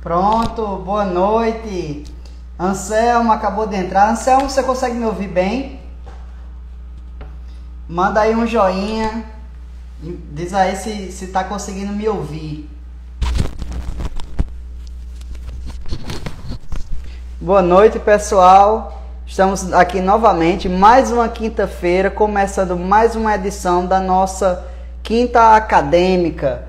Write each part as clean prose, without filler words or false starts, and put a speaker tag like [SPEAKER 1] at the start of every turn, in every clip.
[SPEAKER 1] Pronto, boa noite. Anselmo acabou de entrar. Anselmo, você consegue me ouvir bem? Manda aí um joinha. Diz aí se tá conseguindo me ouvir. Boa noite, pessoal. Estamos aqui novamente, mais uma quinta-feira, começando mais uma edição da nossa Quinta Acadêmica,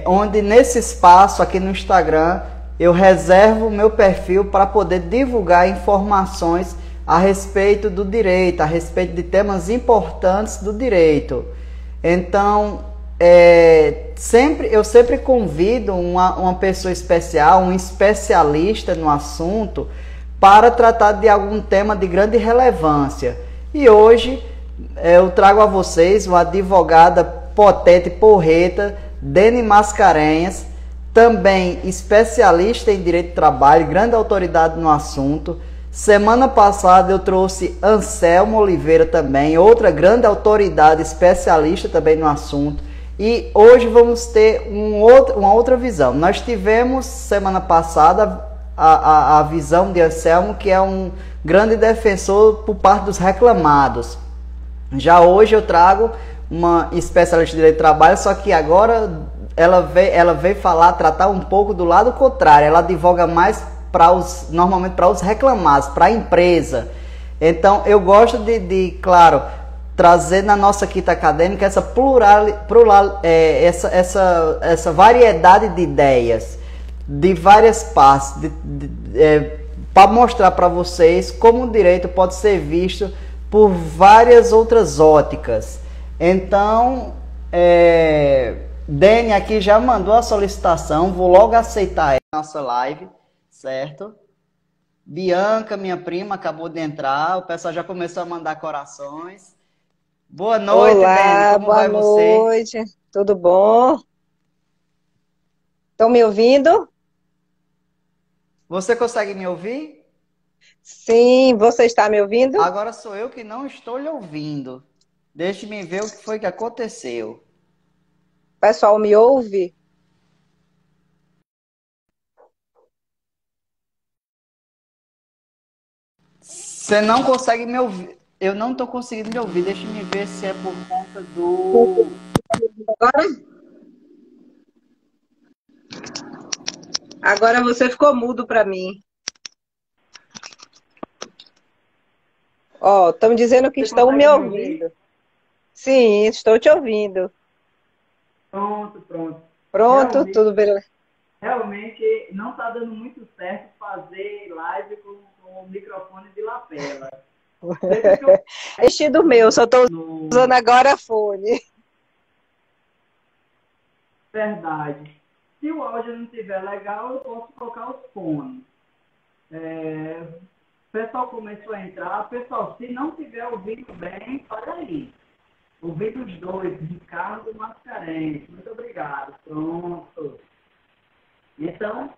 [SPEAKER 1] onde nesse espaço aqui no Instagram eu reservo o meu perfil para poder divulgar informações a respeito do direito, a respeito de temas importantes do direito. Então, eu sempre convido uma pessoa especial, um especialista no assunto, para tratar de algum tema de grande relevância. E hoje eu trago a vocês uma advogada potente, porreta, Dene Mascarenhas, também especialista em direito do trabalho, grande autoridade no assunto. Semana passada eu trouxe Anselmo Oliveira também, outra grande autoridade, especialista também no assunto. E hoje vamos ter uma outra visão. Nós tivemos semana passada a visão de Anselmo, que é um grande defensor por parte dos reclamados. Já hoje eu trago uma especialista em direito do trabalho, só que agora ela veio tratar um pouco do lado contrário. Ela advoga mais normalmente para os reclamados, para a empresa. Então eu gosto claro, trazer na nossa quinta acadêmica essa variedade de ideias de várias partes, para mostrar para vocês como o direito pode ser visto por várias outras óticas. Então, Dene aqui já mandou a solicitação, vou logo aceitar a nossa live, certo? Bianca, minha prima, acabou de entrar, o pessoal já começou a mandar corações. Boa noite, Dene,
[SPEAKER 2] Olá,
[SPEAKER 1] como
[SPEAKER 2] boa
[SPEAKER 1] vai você?
[SPEAKER 2] noite, tudo bom? Estão me ouvindo?
[SPEAKER 1] Você consegue me ouvir?
[SPEAKER 2] Sim, você está me ouvindo?
[SPEAKER 1] Agora sou eu que não estou lhe ouvindo. Deixe-me ver o que foi que aconteceu.
[SPEAKER 2] O pessoal me ouve?
[SPEAKER 1] Você não consegue me ouvir. Eu não estou conseguindo me ouvir. Deixe-me ver se é por conta do...
[SPEAKER 2] Agora? Agora você ficou mudo para mim. Ó, estão dizendo que
[SPEAKER 1] Você
[SPEAKER 2] estão me
[SPEAKER 1] consegue me ouvir?
[SPEAKER 2] ouvindo. Sim, estou te ouvindo.
[SPEAKER 1] Pronto, pronto.
[SPEAKER 2] Pronto,
[SPEAKER 1] Realmente,
[SPEAKER 2] tudo bem.
[SPEAKER 1] realmente não está dando muito certo fazer live com o microfone de lapela. Sempre que eu
[SPEAKER 2] Vestido meu, só estou
[SPEAKER 1] no
[SPEAKER 2] usando agora fone.
[SPEAKER 1] verdade. Se o áudio não estiver legal, eu posso colocar os fones. O pessoal começou a entrar. Pessoal, se não estiver ouvindo bem, olha aí. Ouvindo os dois, Ricardo Mascarenhas. Muito obrigado. Pronto. Então,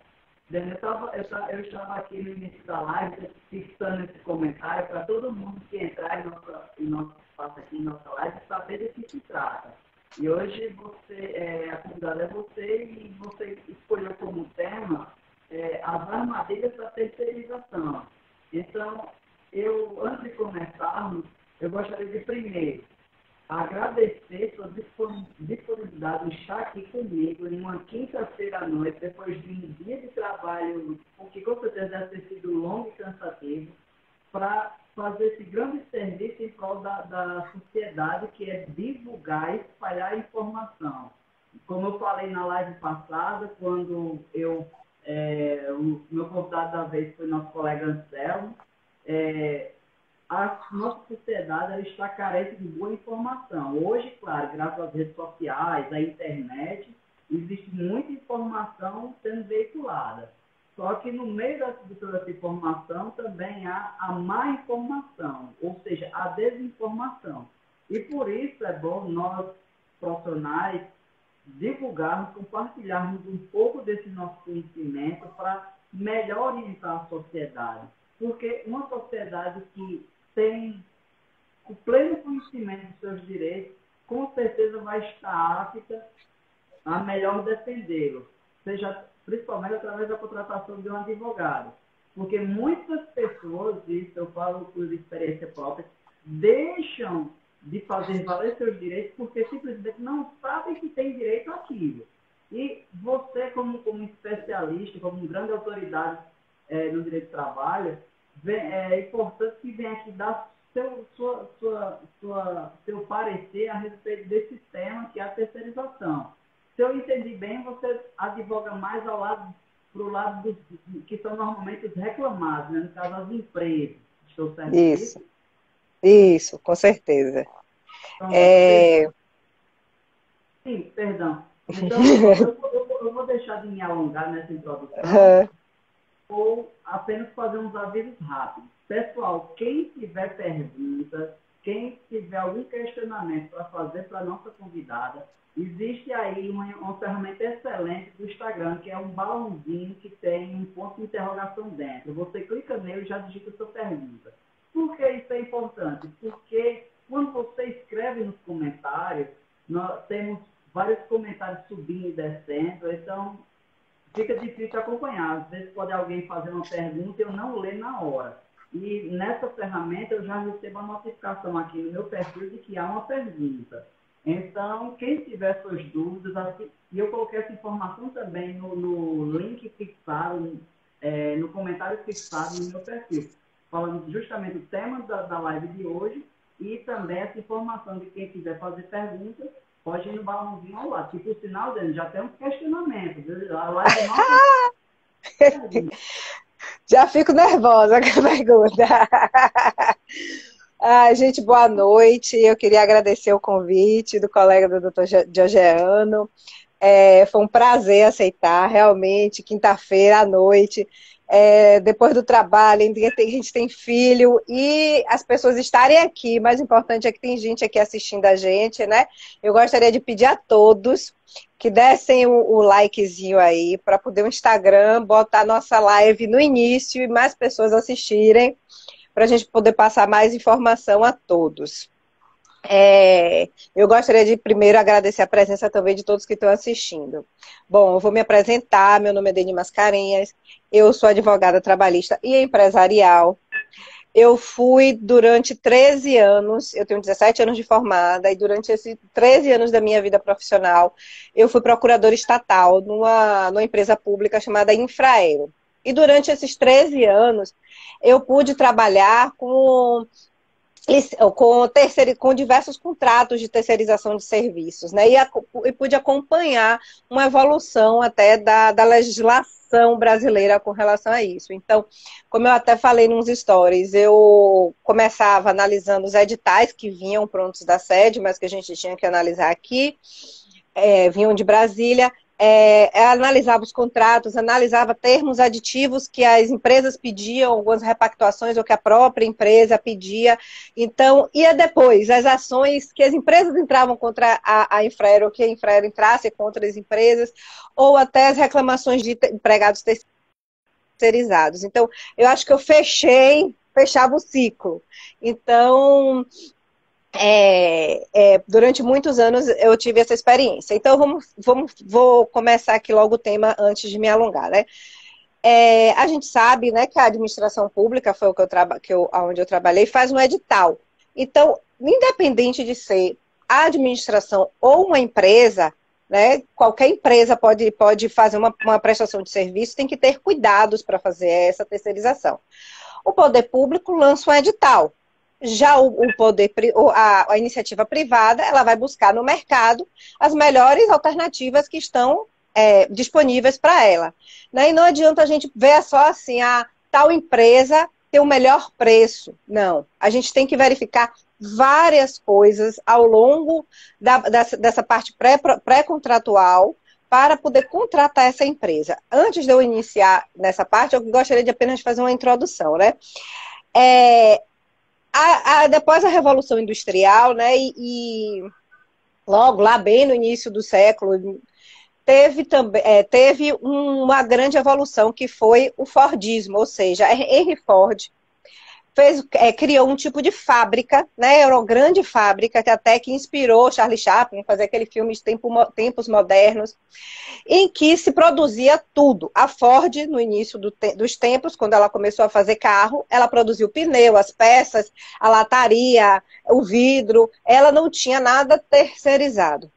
[SPEAKER 1] eu estava aqui no início da live, fixando esse comentário para todo mundo que entrar em nosso espaço aqui, em nossa live, saber de que se trata. E hoje a convidada é você e você escolheu como tema as armadilhas da terceirização. Então, antes de começarmos, eu gostaria de primeiro agradecer sua disponibilidade em estar aqui comigo em uma quinta-feira à noite, depois de um dia de trabalho, que com certeza deve ter sido longo e cansativo, para fazer esse grande serviço em prol da sociedade, que é divulgar e espalhar a informação. Como eu falei na live passada, quando o meu convidado da vez foi nosso colega Anselmo, a nossa sociedade ela está carente de boa informação. Hoje, claro, graças às redes sociais, à internet, existe muita informação sendo veiculada. Só que no meio de toda essa informação também há a má informação, ou seja, a desinformação. E por isso é bom nós, profissionais, divulgarmos, compartilharmos um pouco desse nosso conhecimento para melhor orientar a sociedade. Porque uma sociedade que tem o pleno conhecimento dos seus direitos, com certeza vai estar apta a melhor defendê-los. seja principalmente através da contratação de um advogado. Porque muitas pessoas, isso eu falo por experiência própria, deixam de fazer valer seus direitos porque simplesmente não sabem que tem direito àquilo. E você, como especialista, como grande autoridade no direito do trabalho, é importante que venha aqui dar seu parecer a respeito desse tema que é a terceirização. Se eu entendi bem, você advoga mais para o lado dos que são normalmente os reclamados, né? No caso, as empresas. Estou certo?
[SPEAKER 2] Isso, com certeza.
[SPEAKER 1] Então, sim, perdão. Então, eu vou deixar de me alongar nessa introdução ou apenas fazer uns avisos rápidos. Pessoal, quem tiver perguntas, quem tiver algum questionamento para fazer para a nossa convidada, existe aí uma ferramenta excelente do Instagram, que é um balãozinho que tem um ponto de interrogação dentro. Você clica nele e já digita a sua pergunta. Por que isso é importante? Porque quando você escreve nos comentários, nós temos vários comentários subindo e descendo, então fica difícil acompanhar. Às vezes pode alguém fazer uma pergunta e eu não ler na hora. E nessa ferramenta eu já recebo a notificação aqui no meu perfil de que há uma pergunta. Então, quem tiver suas dúvidas, e eu coloquei essa informação também no link fixado, no comentário fixado no meu perfil, falando justamente do tema da live de hoje e também essa informação de quem quiser fazer perguntas, pode ir no balãozinho ao lado. Que, por sinal, Dani, já tem um questionamento. A live não...
[SPEAKER 2] Já fico nervosa com a pergunta. Gente, boa noite. Eu queria agradecer o convite do colega do Dr. Georgiano. Foi um prazer aceitar, realmente, quinta-feira à noite, depois do trabalho, a gente tem filho, e as pessoas estarem aqui, mais importante é que tem gente aqui assistindo a gente, né? Eu gostaria de pedir a todos que dessem o likezinho aí, para poder o Instagram botar nossa live no início e mais pessoas assistirem, para a gente poder passar mais informação a todos. Eu gostaria de primeiro agradecer a presença também de todos que estão assistindo. Bom, eu vou me apresentar, meu nome é Deni Mascarenhas, eu sou advogada trabalhista e empresarial. Eu fui durante 13 anos, eu tenho 17 anos de formada, e durante esses 13 anos da minha vida profissional, eu fui procuradora estatal numa empresa pública chamada Infraero. E durante esses 13 anos, eu pude trabalhar com diversos contratos de terceirização de serviços, né? E pude acompanhar uma evolução até da legislação brasileira com relação a isso. Então, como eu até falei nos stories, eu começava analisando os editais que vinham prontos da sede, mas que a gente tinha que analisar aqui, vinham de Brasília. Analisava os contratos, analisava termos aditivos que as empresas pediam, algumas repactuações ou que a própria empresa pedia. Então, ia depois as ações que as empresas entravam contra a Infraero, ou que a Infraero entrasse contra as empresas, ou até as reclamações de empregados terceirizados. Então, eu acho que eu fechava o ciclo. Então, durante muitos anos eu tive essa experiência. Então, vou começar aqui logo o tema antes de me alongar, né? A gente sabe, né, que a administração pública, foi onde eu trabalhei, faz um edital. Então, independente de ser a administração ou uma empresa, né, qualquer empresa pode fazer uma prestação de serviço, tem que ter cuidados para fazer essa terceirização. O poder público lança um edital. Já a iniciativa privada, ela vai buscar no mercado as melhores alternativas que estão disponíveis para ela. Né? E não adianta a gente ver só assim, tal empresa tem o melhor preço. Não, a gente tem que verificar várias coisas ao longo dessa parte pré-contratual para poder contratar essa empresa. Antes de eu iniciar nessa parte, eu gostaria de apenas fazer uma introdução, né? Depois da Revolução Industrial, né, e logo lá bem no início do século, teve uma grande evolução que foi o Fordismo, ou seja, Henry Ford criou um tipo de fábrica, né? Era uma grande fábrica que até que inspirou Charlie Chaplin a fazer aquele filme de tempos modernos, em que se produzia tudo. A Ford, no início dos tempos, quando ela começou a fazer carro, ela produziu o pneu, as peças, a lataria, o vidro, ela não tinha nada terceirizado.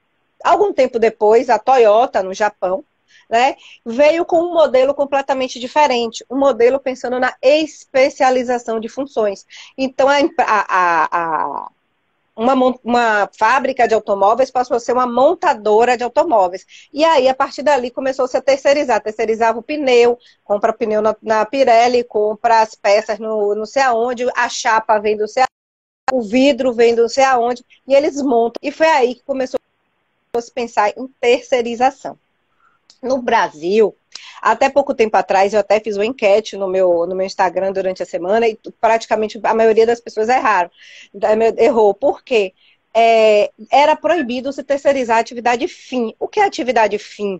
[SPEAKER 2] Algum tempo depois, a Toyota, no Japão, né, veio com um modelo completamente diferente, um modelo pensando na especialização de funções. Então, uma fábrica de automóveis passou a ser uma montadora de automóveis. E aí, a partir dali, começou-se a terceirizar. Terceirizava o pneu, compra pneu na Pirelli, compra as peças no não sei aonde, a chapa vem do sei aonde, o vidro vem do não sei aonde, e eles montam. E foi aí que começou a se pensar em terceirização. No Brasil, até pouco tempo atrás, eu até fiz uma enquete no meu Instagram durante a semana e praticamente a maioria das pessoas errou. Por quê? Era proibido se terceirizar a atividade fim. O que é atividade fim?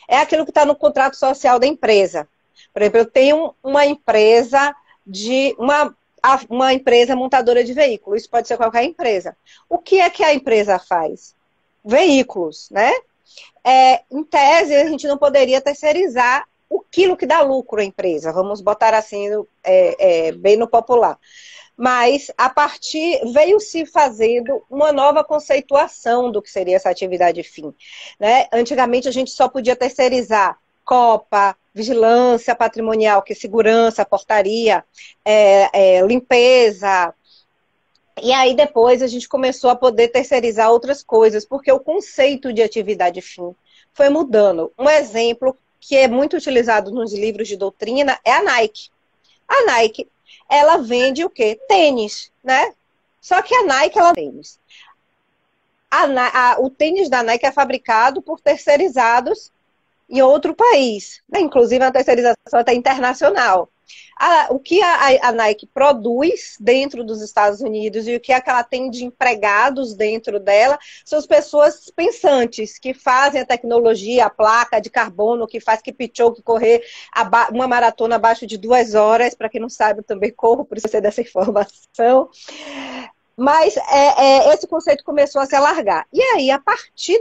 [SPEAKER 2] É aquilo que está no contrato social da empresa. Por exemplo, eu tenho uma empresa uma empresa montadora de veículos. Isso pode ser qualquer empresa. O que é que a empresa faz? Veículos, né? Em tese, a gente não poderia terceirizar aquilo que dá lucro à empresa, vamos botar assim, bem no popular. Mas, veio se fazendo uma nova conceituação do que seria essa atividade fim. Né? Antigamente, a gente só podia terceirizar copa, vigilância patrimonial, que é segurança, portaria, limpeza. E aí depois a gente começou a poder terceirizar outras coisas, porque o conceito de atividade fim foi mudando. Um exemplo que é muito utilizado nos livros de doutrina é a Nike. A Nike, ela vende o quê? Tênis, né? Só que a Nike, ela vende tênis. O tênis da Nike é fabricado por terceirizados em outro país, né? Inclusive a terceirização até internacional. O que a Nike produz dentro dos Estados Unidos e o que é que ela tem de empregados dentro dela são as pessoas pensantes que fazem a tecnologia, a placa de carbono que faz Kipchoge correr uma maratona abaixo de 2 horas. Para quem não sabe, eu também corro, por isso eu sei dessa informação. Mas esse conceito começou a se alargar. E aí, a partir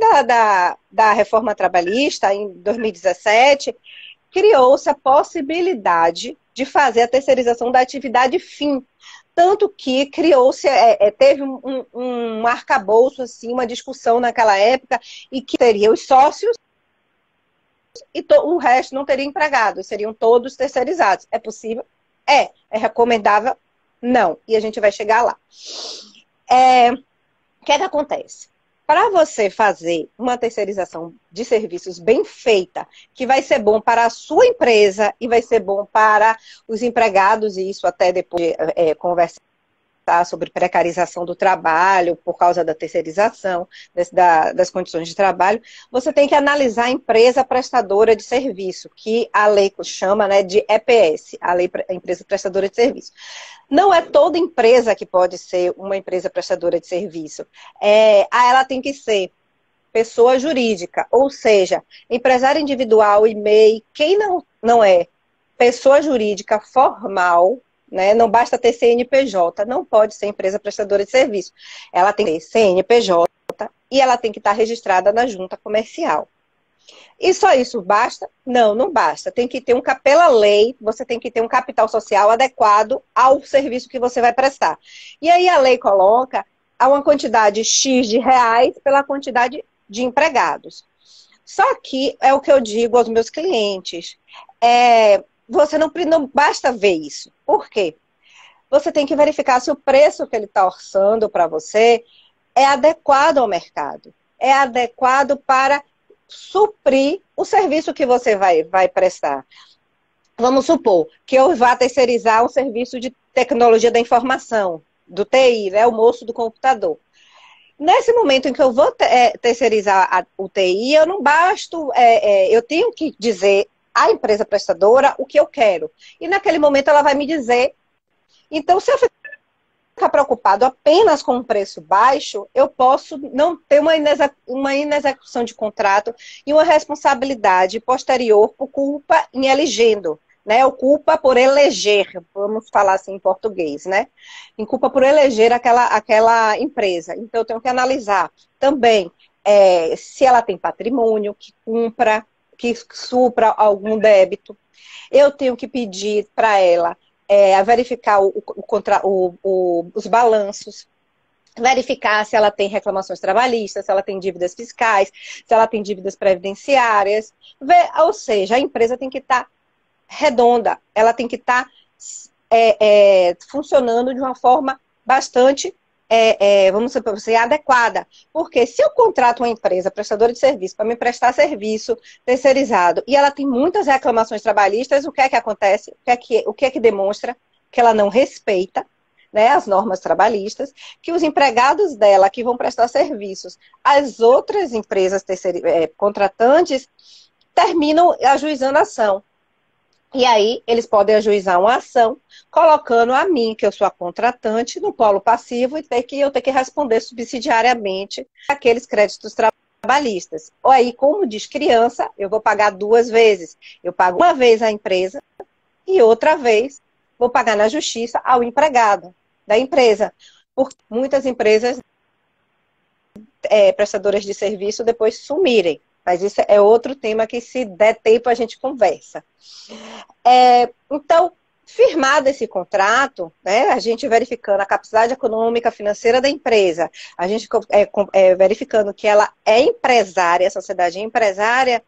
[SPEAKER 2] da reforma trabalhista, em 2017, criou-se a possibilidade de fazer a terceirização da atividade fim. Tanto que criou-se, teve um arcabouço, assim, uma discussão naquela época, e que teria os sócios e o resto não teria empregados, seriam todos terceirizados. É possível? É recomendável? Não. E a gente vai chegar lá. O que é que acontece? Para você fazer uma terceirização de serviços bem feita, que vai ser bom para a sua empresa e vai ser bom para os empregados, e isso até depois conversar sobre precarização do trabalho por causa da terceirização, das condições de trabalho, você tem que analisar a empresa prestadora de serviço, que a lei chama, né, de EPS, a empresa prestadora de serviço. Não é toda empresa que pode ser uma empresa prestadora de serviço. Ela tem que ser pessoa jurídica, ou seja, empresário individual e MEI. Quem não é pessoa jurídica formal, né, não basta ter CNPJ, não pode ser empresa prestadora de serviço. Ela tem que ter CNPJ e ela tem que estar registrada na junta comercial. E só isso basta? Não, não basta. Tem que ter pela lei, você tem que ter um capital social adequado ao serviço que você vai prestar. E aí a lei coloca uma quantidade X de reais pela quantidade de empregados. Só que é o que eu digo aos meus clientes. Você não basta ver isso. Por quê? Você tem que verificar se o preço que ele está orçando para você é adequado ao mercado. É adequado para suprir o serviço que você vai prestar. Vamos supor que eu vá terceirizar um serviço de tecnologia da informação, do TI, né, o moço do computador. Nesse momento em que eu vou terceirizar o TI, eu não basto, eu tenho que dizer à empresa prestadora o que eu quero. E naquele momento ela vai me dizer. Então, se eu ficar preocupado apenas com um preço baixo, eu posso não ter uma inexecução de contrato e uma responsabilidade posterior por culpa em eligendo. né? Ocupa por eleger, vamos falar assim em português, né? Ocupa por eleger aquela empresa. Então, eu tenho que analisar também se ela tem patrimônio que cumpra, que supra algum débito. Eu tenho que pedir para ela verificar os balanços, verificar se ela tem reclamações trabalhistas, se ela tem dívidas fiscais, se ela tem dívidas previdenciárias. Ou seja, a empresa tem que estar redonda, ela tem que estar funcionando de uma forma bastante, vamos dizer, adequada. Porque se eu contrato uma empresa prestadora de serviço para me prestar serviço terceirizado e ela tem muitas reclamações trabalhistas, o que é que acontece? O que é que demonstra? Que ela não respeita, né, as normas trabalhistas, que os empregados dela que vão prestar serviços às outras empresas contratantes terminam ajuizando a ação. E aí, eles podem ajuizar uma ação, colocando a mim, que eu sou a contratante, no polo passivo e eu ter que responder subsidiariamente aqueles créditos trabalhistas. Ou aí, como diz criança, eu vou pagar duas vezes. Eu pago uma vez à empresa e outra vez vou pagar na justiça ao empregado da empresa. Porque muitas empresas prestadoras de serviço depois sumirem. Mas isso é outro tema que, se der tempo, a gente conversa. Então, firmado esse contrato, né, a gente verificando a capacidade econômica financeira da empresa, a gente verificando que ela é empresária, a sociedade é empresária,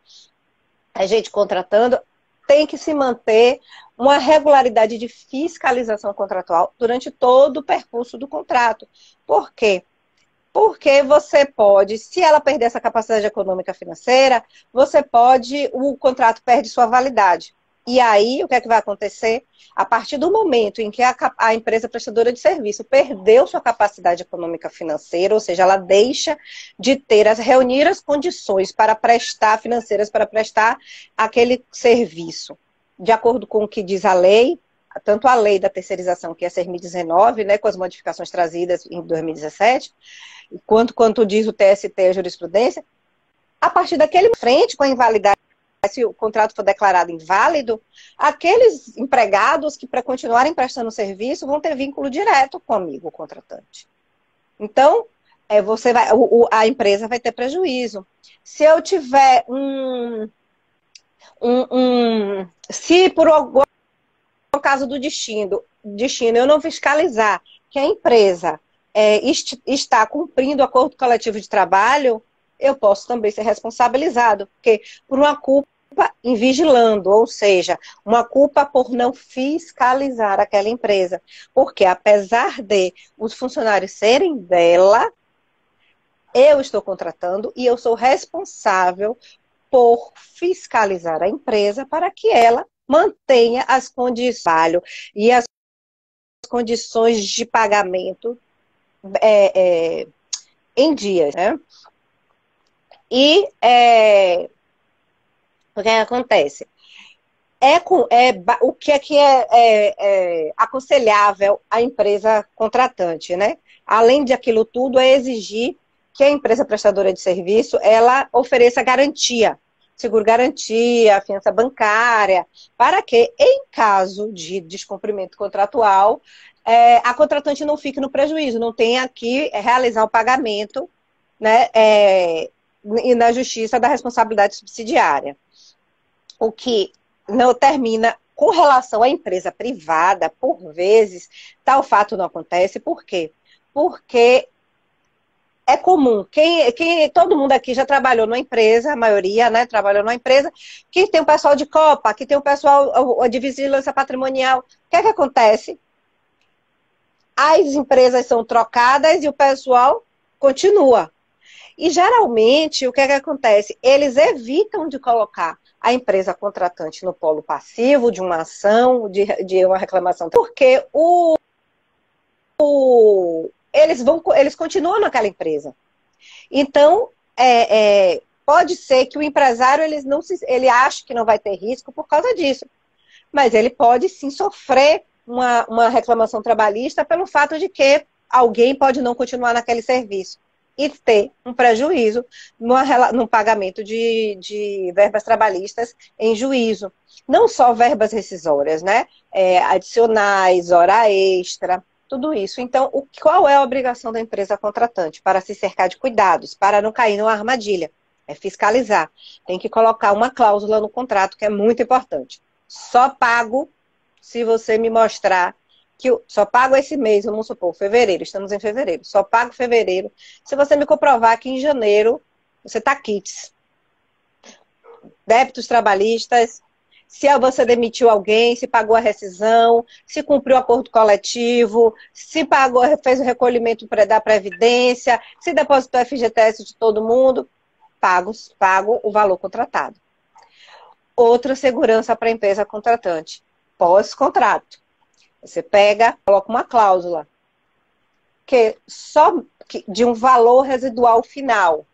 [SPEAKER 2] a gente contratando, tem que se manter uma regularidade de fiscalização contratual durante todo o percurso do contrato. Por quê? Porque você pode, se ela perder essa capacidade econômica financeira, o contrato perde sua validade. E aí, o que é que vai acontecer? A partir do momento em que a empresa prestadora de serviço perdeu sua capacidade econômica financeira, ou seja, ela deixa de reunir as condições financeiras para prestar aquele serviço. De acordo com o que diz a lei, tanto a lei da terceirização, que é a 6.019, né, com as modificações trazidas em 2017, quanto diz o TST, a jurisprudência, a partir daquele frente, com a invalidade, se o contrato for declarado inválido, aqueles empregados que, para continuarem prestando serviço, vão ter vínculo direto comigo, o contratante. Então, a empresa vai ter prejuízo. Se eu tiver se por algum caso do destino eu não fiscalizar que a empresa está cumprindo o acordo coletivo de trabalho, eu posso também ser responsabilizado, porque por uma culpa em vigilando, ou seja, uma culpa por não fiscalizar aquela empresa. Porque apesar de os funcionários serem dela, eu estou contratando e eu sou responsável por fiscalizar a empresa para que ela mantenha as condições de trabalho e as condições de pagamento em dias, né? E o que acontece? O que é aconselhável à empresa contratante, né? Além de aquilo tudo, é exigir que a empresa prestadora de serviço, ela ofereça garantia, seguro-garantia, fiança bancária, para que, em caso de descumprimento contratual, a contratante não fique no prejuízo, não tenha que realizar o pagamento, né, e na justiça da responsabilidade subsidiária. O que não termina com relação à empresa privada, por vezes, tal fato não acontece. Por quê? Porque é comum, todo mundo aqui já trabalhou numa empresa, a maioria, né, trabalhou numa empresa, que tem o pessoal de Copa, que tem o pessoal de vigilância patrimonial. O que é que acontece? As empresas são trocadas e o pessoal continua. E, geralmente, o que é que acontece? Eles evitam de colocar a empresa contratante no polo passivo de uma ação, de uma reclamação, porque eles continuam naquela empresa. Então, pode ser que o empresário ele ache que não vai ter risco por causa disso, mas ele pode sim sofrer uma reclamação trabalhista pelo fato de que alguém pode não continuar naquele serviço. e ter um prejuízo no pagamento de verbas trabalhistas em juízo. Não só verbas rescisórias, né? Adicionais, hora extra, tudo isso. Então, qual é a obrigação da empresa contratante? Para se cercar de cuidados, para não cair numa armadilha. É fiscalizar. Tem que colocar uma cláusula no contrato, que é muito importante. Só pago se você me mostrar que eu só pago esse mês, vamos supor, fevereiro, estamos em fevereiro, só pago fevereiro, se você me comprovar que em janeiro você está quites. Débitos trabalhistas, se você demitiu alguém, se pagou a rescisão, se cumpriu o acordo coletivo, se pagou, fez o recolhimento da Previdência, se depositou FGTS de todo mundo, pago o valor contratado. Outra segurança para a empresa contratante, pós-contrato. Você pega, coloca uma cláusula de um valor residual final.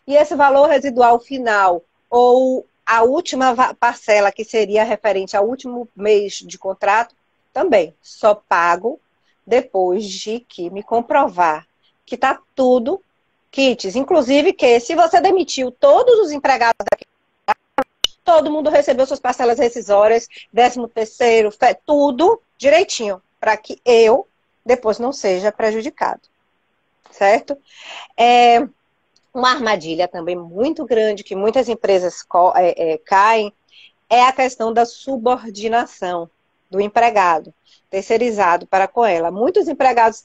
[SPEAKER 2] E esse valor residual final, ou a última parcela, que seria referente ao último mês de contrato, também só pago depois de que me comprovar que está tudo quites. Inclusive que se você demitiu todos os empregados daqui, todo mundo recebeu suas parcelas rescisórias, 13º, tudo direitinho, para que eu depois não seja prejudicado, certo? Uma armadilha também muito grande, que muitas empresas caem, é a questão da subordinação do empregado terceirizado para com ela. Muitos empregados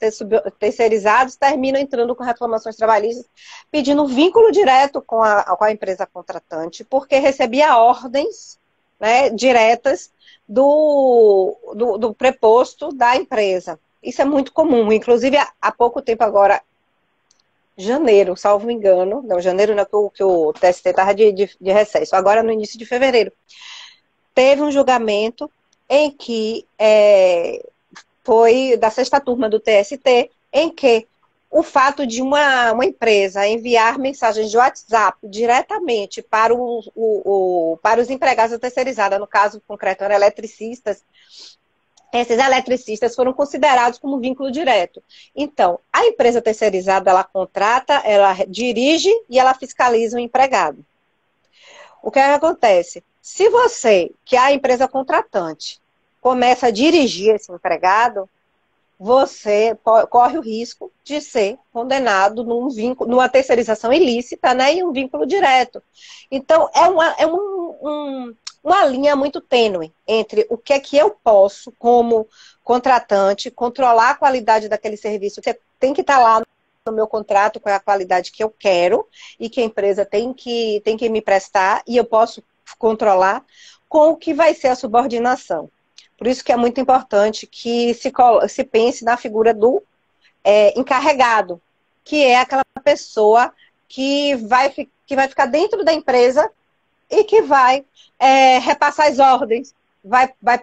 [SPEAKER 2] terceirizados terminam entrando com reclamações trabalhistas, pedindo vínculo direto com a empresa contratante, porque recebia ordens, né, diretas do preposto da empresa. Isso é muito comum. Inclusive, há pouco tempo agora, janeiro, salvo engano, não, janeiro não, que o TST estava de recesso, agora no início de fevereiro, teve um julgamento em que foi da 6ª turma do TST, em que o fato de uma empresa enviar mensagens de WhatsApp diretamente para os empregados terceirizados, no caso concreto eram eletricistas, esses eletricistas foram considerados como vínculo direto. Então, a empresa terceirizada, ela contrata, ela dirige e ela fiscaliza o empregado. O que acontece? Se você, que é a empresa contratante, começa a dirigir esse empregado, você corre o risco de ser condenado numa terceirização ilícita, né, e um vínculo direto. Então, é uma linha muito tênue entre o que é que eu posso, como contratante, controlar a qualidade daquele serviço. Você tem que estar lá no meu contrato com a qualidade que eu quero e que a empresa tem que me prestar, e eu posso controlar com o que vai ser a subordinação. Por isso que é muito importante que se pense na figura do encarregado, que é aquela pessoa que vai ficar dentro da empresa e que vai repassar as ordens, vai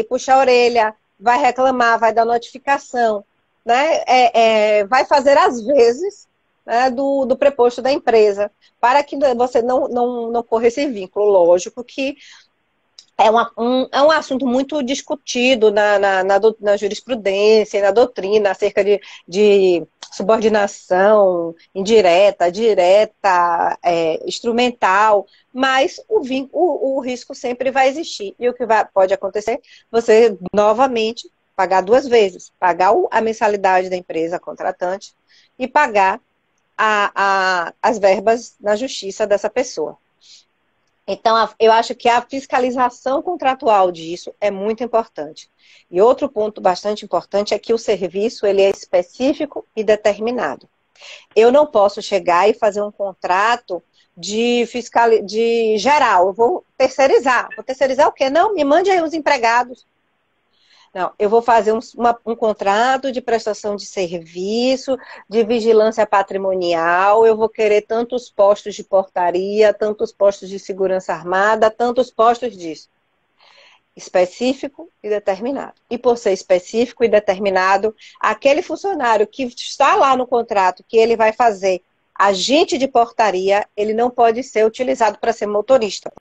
[SPEAKER 2] puxar a orelha, vai reclamar, vai dar notificação, né? Vai fazer às vezes, né, do preposto da empresa, para que você não corra esse vínculo. Lógico que é um assunto muito discutido na jurisprudência e na doutrina acerca de subordinação indireta, direta, instrumental, mas o risco sempre vai existir. E o que pode acontecer? Você novamente pagar 2 vezes, pagar a mensalidade da empresa contratante e pagar as verbas na justiça dessa pessoa. Então, eu acho que a fiscalização contratual disso é muito importante. E outro ponto bastante importante é que o serviço ele é específico e determinado. Eu não posso chegar e fazer um contrato de geral. Eu vou terceirizar. Vou terceirizar o quê? Não, me mande aí os empregados. Não, eu vou fazer um contrato de prestação de serviço, de vigilância patrimonial, eu vou querer tantos postos de portaria, tantos postos de segurança armada, tantos postos disso. Específico e determinado. E por ser específico e determinado, aquele funcionário que está lá no contrato, que ele vai fazer agente de portaria, ele não pode ser utilizado para ser motorista,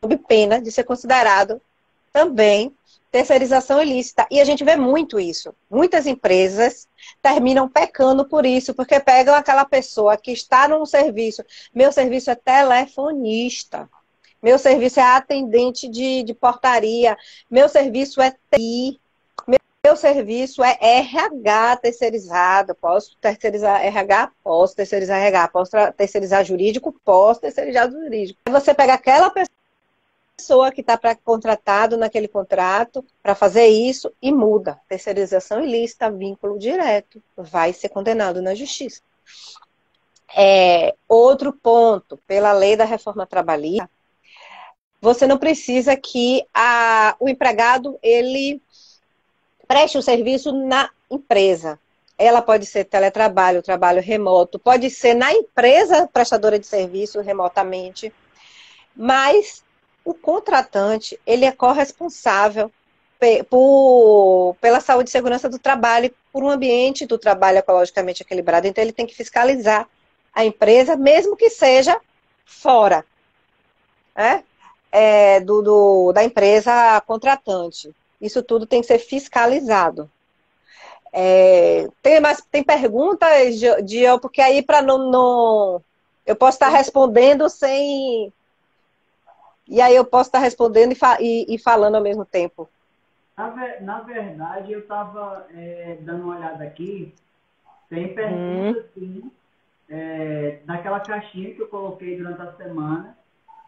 [SPEAKER 2] sob pena de ser considerado também terceirização ilícita. E a gente vê muito isso. Muitas empresas terminam pecando por isso, porque pegam aquela pessoa que está num serviço. Meu serviço é telefonista. Meu serviço é atendente de portaria. Meu serviço é TI. Meu serviço é RH terceirizado. Posso terceirizar RH? Posso terceirizar RH. Posso terceirizar jurídico? Posso terceirizar jurídico. Aí você pega aquela pessoa que está contratado naquele contrato para fazer isso e muda. Terceirização ilícita, vínculo direto. Vai ser condenado na justiça. Outro ponto, pela lei da reforma trabalhista, você não precisa que o empregado ele preste o serviço na empresa. Ela pode ser teletrabalho, trabalho remoto, pode ser na empresa prestadora de serviço remotamente, mas o contratante, ele é corresponsável pela saúde e segurança do trabalho, por um ambiente do trabalho ecologicamente equilibrado, então ele tem que fiscalizar a empresa, mesmo que seja fora, né? Da empresa contratante. Isso tudo tem que ser fiscalizado. Tem perguntas, porque aí para não. Eu posso estar respondendo sem. E aí eu posso estar respondendo e falando ao mesmo tempo.
[SPEAKER 1] Na verdade, eu estava dando uma olhada aqui. Tem perguntas, sim, naquela caixinha que eu coloquei durante a semana.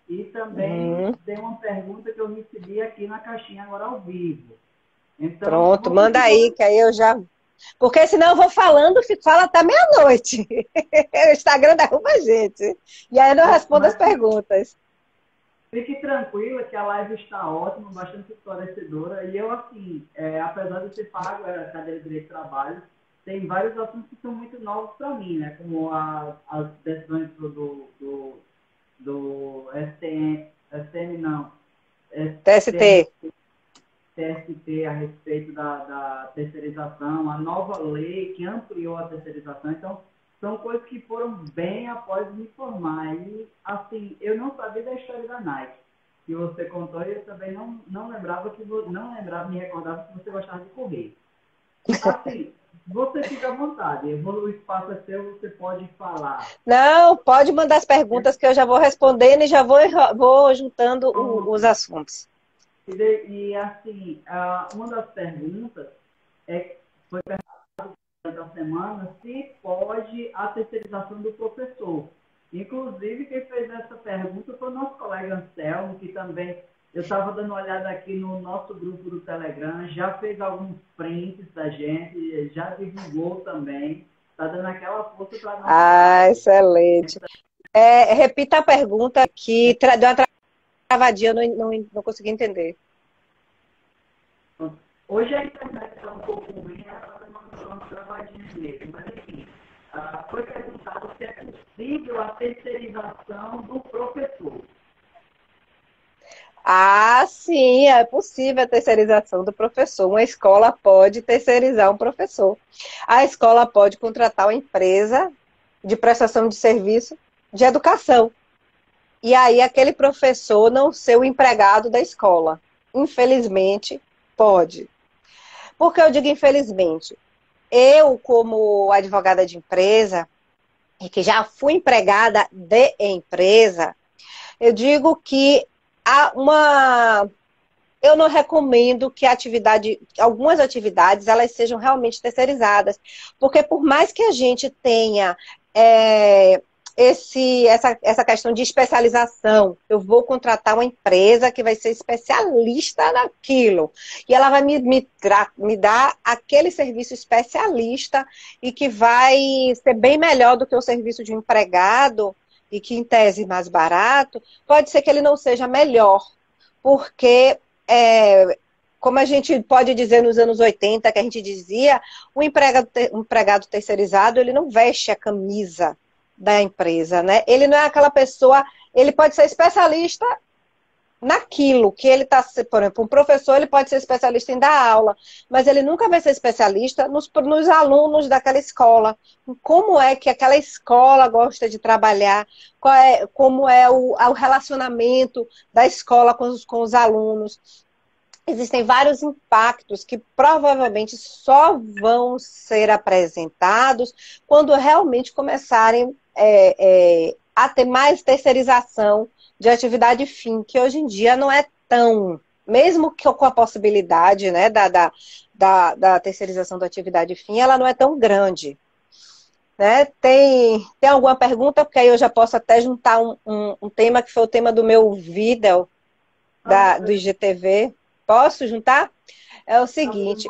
[SPEAKER 1] E também tem uma pergunta que eu recebi aqui na caixinha agora ao vivo. Então,
[SPEAKER 2] pronto, manda aí, que aí eu já... Porque senão eu vou falando, falo até meia-noite. O Instagram derruba a gente. E aí eu não respondo as perguntas.
[SPEAKER 1] Fique tranquila que a live está ótima, bastante esclarecedora. E eu, assim, apesar de ser pago a cadeira de direito de trabalho, tem vários assuntos que são muito novos para mim, né? Como as decisões do STM não, TST a respeito da terceirização, a nova lei que ampliou a terceirização. Então, são coisas que foram bem após me formar. E, assim, eu não sabia da história da Nike, que você contou, e eu também não lembrava me recordava que você gostava de correr. Assim, você fica à vontade, o espaço é seu, você pode falar.
[SPEAKER 2] Não, pode mandar as perguntas que eu já vou respondendo e já vou juntando os assuntos.
[SPEAKER 1] E assim, uma das perguntas foi perguntada durante a semana se pode a terceirização do professor. Inclusive, quem fez essa pergunta foi o nosso colega Anselmo, que também, eu estava dando uma olhada aqui no nosso grupo do Telegram, já fez alguns prints da gente, já divulgou também, está dando aquela força para nós.
[SPEAKER 2] Excelente. Repita a pergunta que deu uma travadinha, não consegui entender.
[SPEAKER 1] Hoje a internet está um pouco ruim, ela está dando uma travadinha mesmo, mas enfim, foi perguntado se é possível a terceirização do professor.
[SPEAKER 2] Sim, é possível a terceirização do professor. Uma escola pode terceirizar um professor. A escola pode contratar uma empresa de prestação de serviço de educação. E aí aquele professor não ser o empregado da escola. Infelizmente, pode. Por que eu digo infelizmente? Eu, como advogada de empresa, e que já fui empregada de empresa, eu digo que eu não recomendo que algumas atividades elas sejam realmente terceirizadas, porque por mais que a gente tenha essa questão de especialização, eu vou contratar uma empresa que vai ser especialista naquilo, e ela vai me dar aquele serviço especialista e que vai ser bem melhor do que o serviço de um empregado, e que em tese mais barato, pode ser que ele não seja melhor, porque, como a gente pode dizer nos anos 80, que a gente dizia, o empregado terceirizado, ele não veste a camisa da empresa, né? Ele não é aquela pessoa, ele pode ser especialista naquilo que ele está, por exemplo, um professor ele pode ser especialista em dar aula, mas ele nunca vai ser especialista nos alunos daquela escola. Como é que aquela escola gosta de trabalhar, como é o relacionamento da escola com os alunos. existem vários impactos que provavelmente só vão ser apresentados quando realmente começarem a ter mais terceirização de atividade fim, que hoje em dia não é tão, mesmo que com a possibilidade, né, da terceirização da atividade fim, ela não é tão grande. Né? Tem alguma pergunta? Porque aí eu já posso até juntar um tema que foi o tema do meu vídeo do IGTV. Posso juntar? É o seguinte,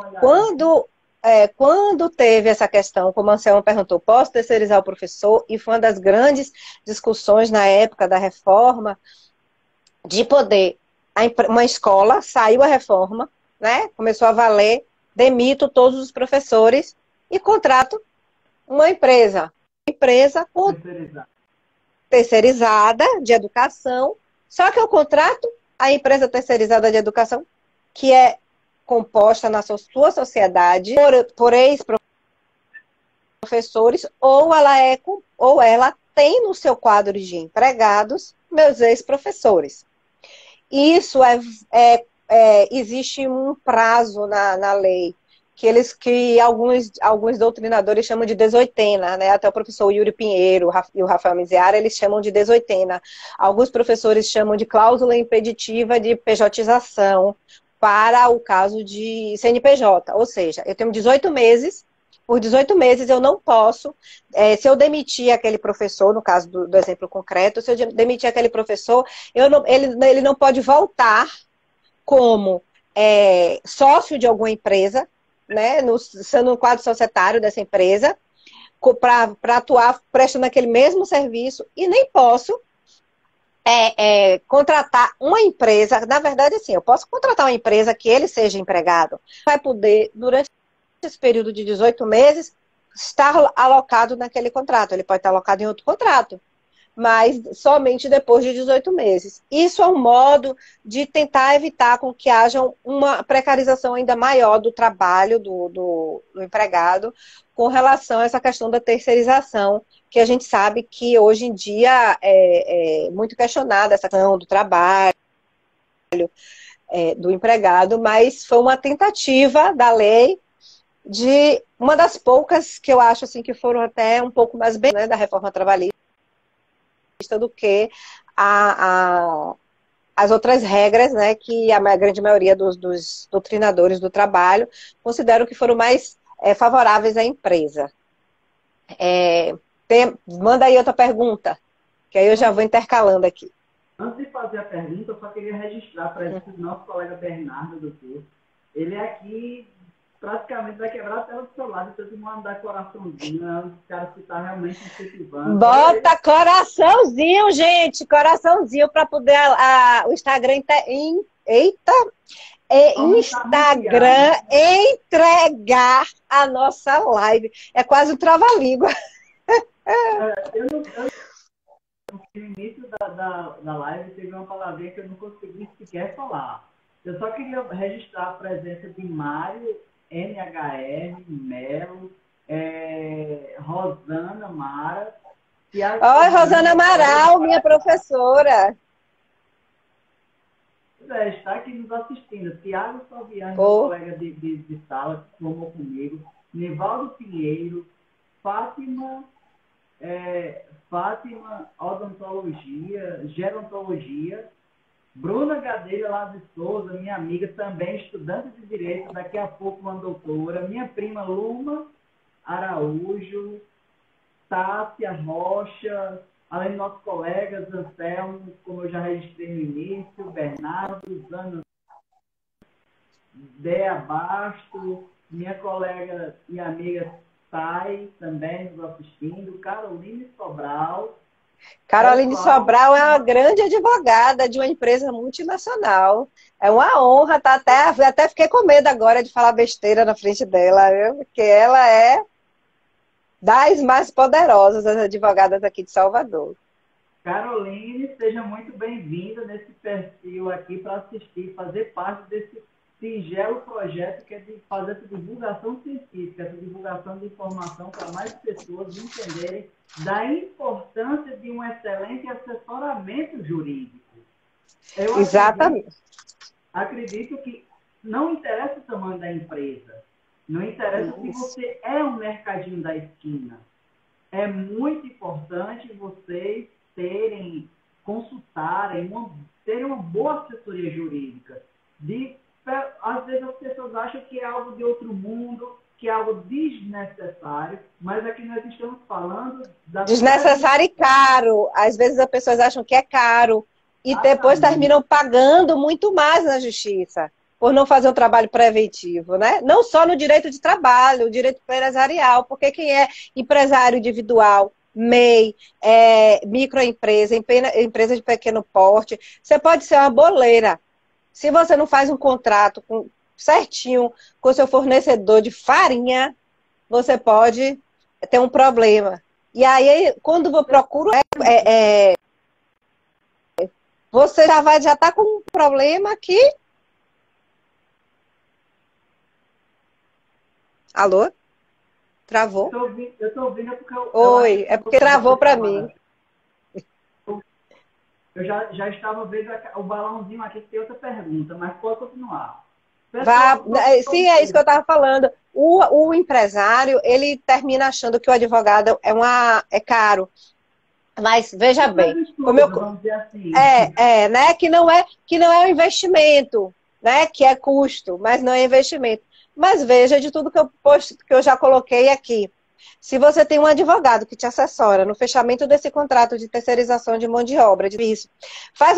[SPEAKER 2] quando teve essa questão, como a Anselma perguntou, posso terceirizar o professor? E foi uma das grandes discussões na época da reforma, de poder, uma escola, saiu a reforma, né? Começou a valer, demito todos os professores e contrato uma empresa terceirizada de educação, só que eu contrato a empresa terceirizada de educação, que é composta na sua sociedade por ex-professores, ou ela tem no seu quadro de empregados meus ex-professores. Isso existe um prazo na lei, que alguns doutrinadores chamam de desoitena, né? Até o professor Yuri Pinheiro e o Rafael Miziara, eles chamam de desoitena. Alguns professores chamam de cláusula impeditiva de pejotização para o caso de CNPJ. Ou seja, eu tenho 18 meses, por 18 meses eu não posso, se eu demitir aquele professor, no caso do exemplo concreto, se eu demitir aquele professor, ele não pode voltar como sócio de alguma empresa, né, sendo um quadro societário dessa empresa, para atuar prestando aquele mesmo serviço, e nem posso contratar uma empresa. Na verdade, assim, eu posso contratar uma empresa que ele seja empregado, vai poder, durante esse período de 18 meses, estar alocado naquele contrato. Ele pode estar alocado em outro contrato, mas somente depois de 18 meses. Isso é um modo de tentar evitar com que haja uma precarização ainda maior do trabalho do empregado com relação a essa questão da terceirização, que a gente sabe que hoje em dia é muito questionada essa questão do trabalho do empregado, mas foi uma tentativa da lei de uma das poucas que eu acho assim que foram até um pouco mais bem, né, da reforma trabalhista do que as outras regras, né, que a grande maioria dos doutrinadores do trabalho consideram que foram mais favoráveis à empresa. Manda aí outra pergunta, que aí eu já vou intercalando aqui.
[SPEAKER 1] Antes de fazer a pergunta, eu só queria registrar para o nosso colega Bernardo, doutor. Ele é aqui, praticamente vai quebrar a tela do seu lado, então eu vou mandar coraçãozinho, é um dos caras que está realmente incentivando.
[SPEAKER 2] Bota coraçãozinho, gente, coraçãozinho para poder o Instagram Instagram entregar a nossa live. É quase um trava-língua.
[SPEAKER 1] No início da live teve uma palavrinha que eu não consegui sequer falar. Eu só queria registrar a presença de Mário, NHR, Melo, Rosana Mara.
[SPEAKER 2] Oi, Rosana Amaral, minha professora.
[SPEAKER 1] Está aqui nos assistindo. Tiago Salviano, meu colega de sala, que formou comigo. Nivaldo Pinheiro, Fátima Odontologia, Gerontologia, Bruna Gadeira lá de Souza, minha amiga, também estudante de Direito, daqui a pouco uma doutora, minha prima Luma Araújo, Tássia Rocha, além de nossos colegas, Anselmo, como eu já registrei no início, Bernardo, Zana, Dea Basto, minha colega e amiga Thay, também nos assistindo, Caroline Sobral.
[SPEAKER 2] Caroline Sobral é uma grande advogada de uma empresa multinacional. É uma honra, tá? Até fiquei com medo agora de falar besteira na frente dela, viu? Porque ela é das mais poderosas das advogadas aqui de Salvador.
[SPEAKER 1] Caroline, seja muito bem-vinda nesse perfil aqui para assistir, fazer parte desse singelo projeto que é de fazer essa divulgação científica, essa divulgação de informação para mais pessoas entenderem da importância de um excelente assessoramento jurídico.
[SPEAKER 2] Exatamente.
[SPEAKER 1] Acredito que não interessa o tamanho da empresa, não interessa se
[SPEAKER 2] Isso.
[SPEAKER 1] você é um mercadinho da esquina. É muito importante vocês consultarem, terem uma boa assessoria jurídica. Às vezes as pessoas acham que é algo de outro mundo, que é algo desnecessário, mas aqui nós estamos falando da
[SPEAKER 2] Desnecessário e caro. Às vezes as pessoas acham que é caro e depois terminam pagando muito mais na justiça por não fazer um trabalho preventivo, né? Não só no direito de trabalho, o direito empresarial, porque quem é empresário individual, MEI, microempresa, empresa de pequeno porte, você pode ser uma boleira. Se você não faz um contrato certinho com o seu fornecedor de farinha, você pode ter um problema. E aí, quando eu procuro, você já está com um problema que... Alô? Travou?
[SPEAKER 1] Eu estou ouvindo porque
[SPEAKER 2] Oi, é porque travou para mim.
[SPEAKER 1] Eu já estava vendo o balãozinho aqui, que tem outra pergunta, mas pode continuar.
[SPEAKER 2] Sim, é isso que eu estava falando. O empresário, ele termina achando que o advogado é caro. Mas veja bem, né? Que não é um investimento, né? Que é custo, mas não é investimento. Mas veja de tudo que eu já coloquei aqui. Se você tem um advogado que te assessora no fechamento desse contrato de terceirização de mão de obra, faz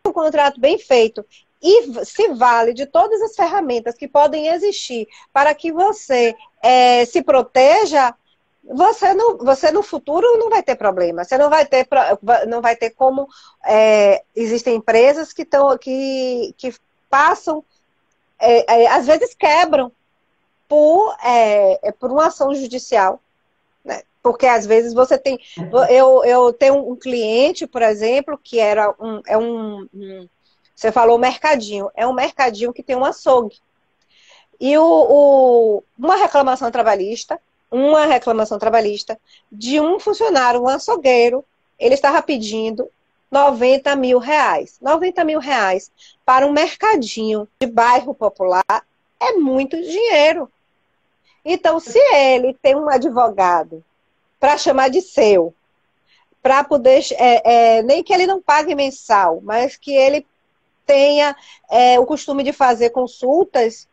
[SPEAKER 2] um contrato bem feito e se vale de todas as ferramentas que podem existir para que você se proteja, você no futuro não vai ter problema. Você não vai ter como... existem empresas que passam, às vezes quebram por uma ação judicial. Né? Porque às vezes você tem... Eu tenho um cliente, por exemplo, que você falou mercadinho. É um mercadinho que tem um açougue. E uma reclamação trabalhista de um funcionário, um açougueiro, ele estava pedindo 90 mil reais. 90 mil reais para um mercadinho de bairro popular é muito dinheiro. Então, se ele tem um advogado para chamar de seu, para poder, nem que ele não pague mensal, mas que ele tenha o costume de fazer consultas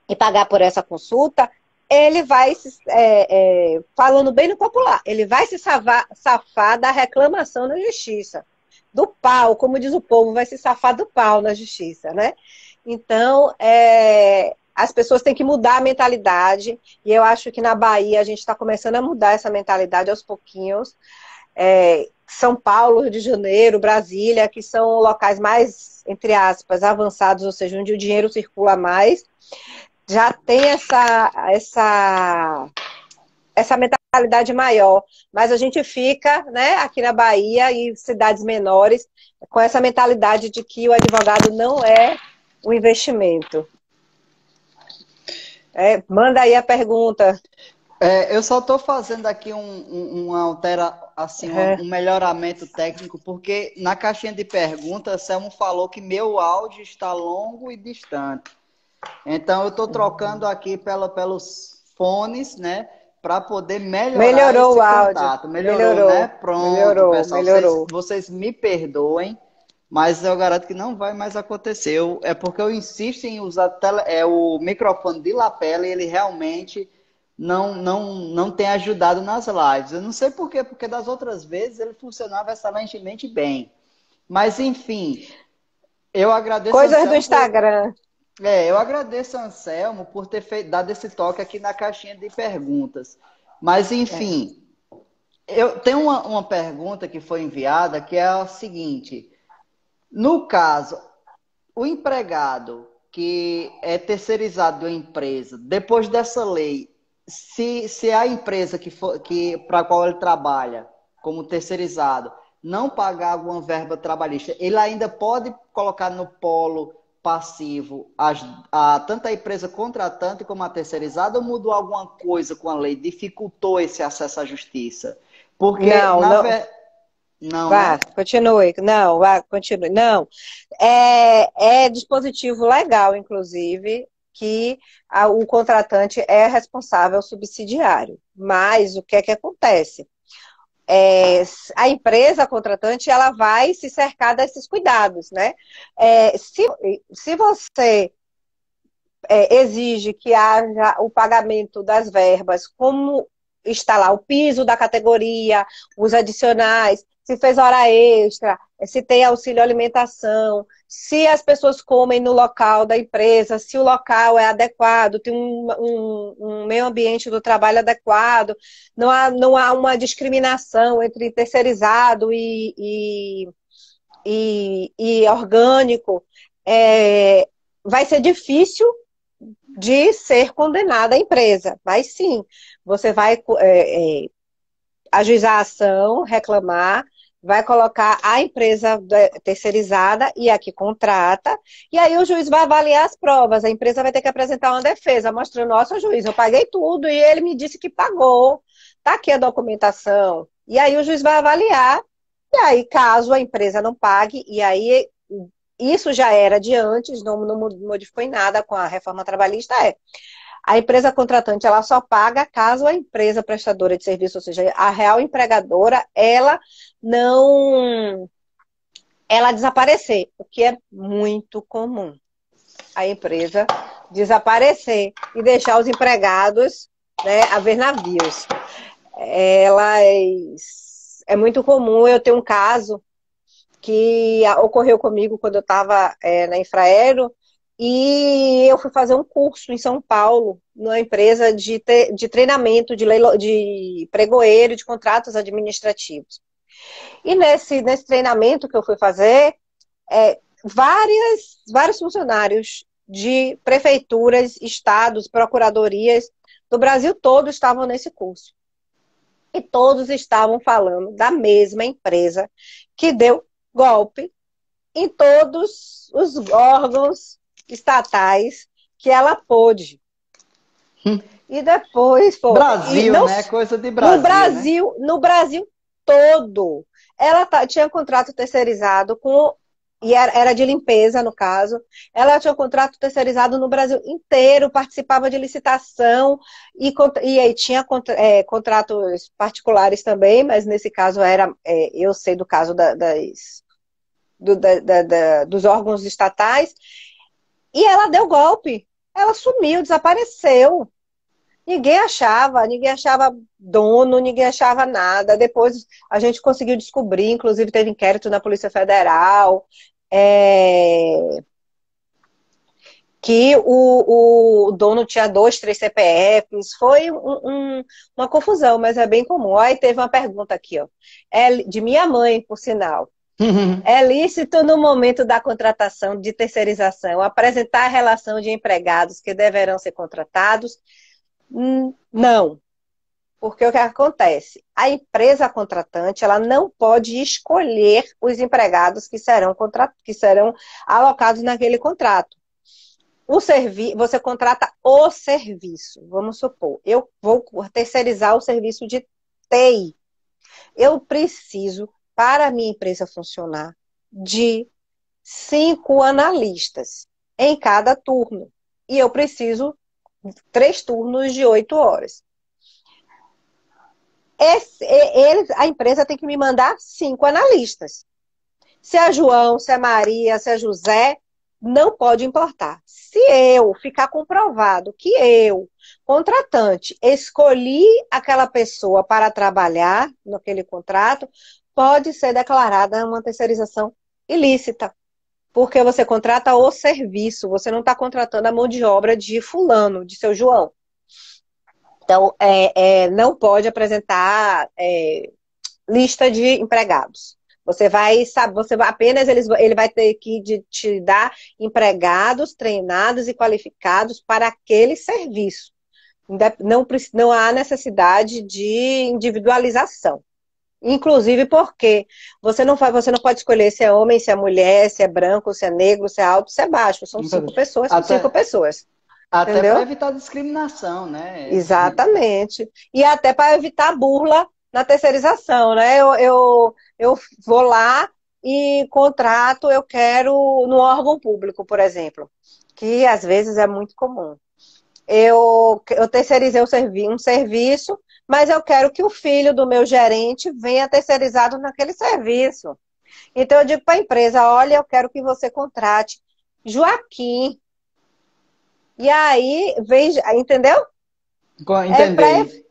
[SPEAKER 2] e pagar por essa consulta, ele vai, falando bem no popular, ele vai se safar da reclamação na justiça. Do pau, como diz o povo, vai se safar do pau na justiça, né? Então, as pessoas têm que mudar a mentalidade, e eu acho que na Bahia a gente está começando a mudar essa mentalidade aos pouquinhos. São Paulo, Rio de Janeiro, Brasília, que são locais mais, entre aspas, avançados, ou seja, onde o dinheiro circula mais, já tem essa mentalidade maior. Mas a gente fica, né, aqui na Bahia e cidades menores com essa mentalidade de que o advogado não é um investimento. Manda aí a pergunta.
[SPEAKER 3] Eu só estou fazendo aqui um melhoramento técnico, porque na caixinha de perguntas, Selmo falou que meu áudio está longo e distante. Então, eu estou trocando aqui pelos fones, né? Para poder melhorar esse contato. Melhorou, né? Pronto, pessoal. Vocês me perdoem, mas eu garanto que não vai mais acontecer. É porque eu insisto em usar o microfone de lapela e ele realmente não tem ajudado nas lives. Eu não sei por quê, porque das outras vezes ele funcionava excelentemente bem. Mas, enfim, eu agradeço...
[SPEAKER 2] Coisas do Instagram.
[SPEAKER 3] Eu agradeço, Anselmo, por ter dado esse toque aqui na caixinha de perguntas. Mas, enfim, eu tenho uma pergunta que foi enviada, que é a seguinte. No caso, o empregado que é terceirizado da empresa, depois dessa lei, se a empresa para a qual ele trabalha como terceirizado não pagar alguma verba trabalhista, ele ainda pode colocar no polo passivo tanto a empresa contratante como a terceirizada, ou mudou alguma coisa com a lei? Dificultou esse acesso à justiça? Porque, Não,
[SPEAKER 2] Vá,
[SPEAKER 3] né?
[SPEAKER 2] continue. Não, vá, continue. Não. É dispositivo legal, inclusive, que o contratante é responsável subsidiário. Mas o que é que acontece? A empresa contratante ela vai se cercar desses cuidados, né? Se você exige que haja o pagamento das verbas, como está lá o piso da categoria, os adicionais, se fez hora extra, se tem auxílio alimentação, se as pessoas comem no local da empresa, se o local é adequado, tem um meio ambiente do trabalho adequado, não há uma discriminação entre terceirizado e orgânico, vai ser difícil de ser condenada a empresa. Mas sim, você vai ajuizar a ação, reclamar, vai colocar a empresa terceirizada e a que contrata, e aí o juiz vai avaliar as provas. A empresa vai ter que apresentar uma defesa, mostrando, nossa, juiz, eu paguei tudo e ele me disse que pagou. Está aqui a documentação. E aí o juiz vai avaliar, e aí, caso a empresa não pague, e aí isso já era de antes, não modificou em nada com a reforma trabalhista, a empresa contratante ela só paga caso a empresa prestadora de serviço, ou seja, a real empregadora, ela desaparecer, o que é muito comum. A empresa desaparecer e deixar os empregados, né, a ver navios. É muito comum. Eu tenho um caso que ocorreu comigo quando eu estava na Infraero, e eu fui fazer um curso em São Paulo, numa empresa de treinamento de pregoeiro de contratos administrativos. E nesse treinamento que eu fui fazer, vários funcionários de prefeituras, estados, procuradorias do Brasil todo estavam nesse curso. E todos estavam falando da mesma empresa que deu golpe em todos os órgãos estatais que ela pôde. E depois foi.
[SPEAKER 3] Brasil, né? Coisa de Brasil, né?
[SPEAKER 2] No Brasil todo. Ela tinha contrato terceirizado e era de limpeza, no caso. Ela tinha um contrato terceirizado no Brasil inteiro, participava de licitação, e aí tinha contratos particulares também, mas nesse caso eu sei do caso dos órgãos estatais, e ela deu golpe. Ela sumiu, desapareceu. Ninguém achava dono, ninguém achava nada. Depois a gente conseguiu descobrir, inclusive teve inquérito na Polícia Federal, que o dono tinha 2, 3 CPFs. Foi uma confusão, mas é bem comum. Aí teve uma pergunta aqui, ó, de minha mãe, por sinal. É lícito, no momento da contratação de terceirização, apresentar a relação de empregados que deverão ser contratados? Não, porque o que acontece? A empresa contratante ela não pode escolher os empregados que serão alocados naquele contrato. Você contrata o serviço. Vamos supor, eu vou terceirizar o serviço de TI. Eu preciso, para a minha empresa funcionar, de 5 analistas em cada turno. E eu preciso 3 turnos de 8 horas. A empresa tem que me mandar 5 analistas. Se é João, se é Maria, se é José, não pode importar. Se eu ficar comprovado que eu, contratante, escolhi aquela pessoa para trabalhar naquele contrato, pode ser declarada uma terceirização ilícita. Porque você contrata o serviço, você não está contratando a mão de obra de fulano, de seu João. Então, não pode apresentar lista de empregados. Você vai apenas ele vai ter que te dar empregados treinados e qualificados para aquele serviço. Não há necessidade de individualização. Inclusive porque você não pode escolher se é homem, se é mulher, se é branco, se é negro, se é alto, se é baixo. São 5 pessoas, são 5 pessoas.
[SPEAKER 3] Até
[SPEAKER 2] entendeu?
[SPEAKER 3] para evitar discriminação, né?
[SPEAKER 2] Exatamente. E até para evitar burla na terceirização, né? Eu vou lá e contrato, eu quero no órgão público, por exemplo, que às vezes é muito comum. Eu terceirizei um serviço, mas eu quero que o filho do meu gerente venha terceirizado naquele serviço. Então eu digo para a empresa, olha, eu quero que você contrate Joaquim. E aí, entendeu? É para
[SPEAKER 3] Entender.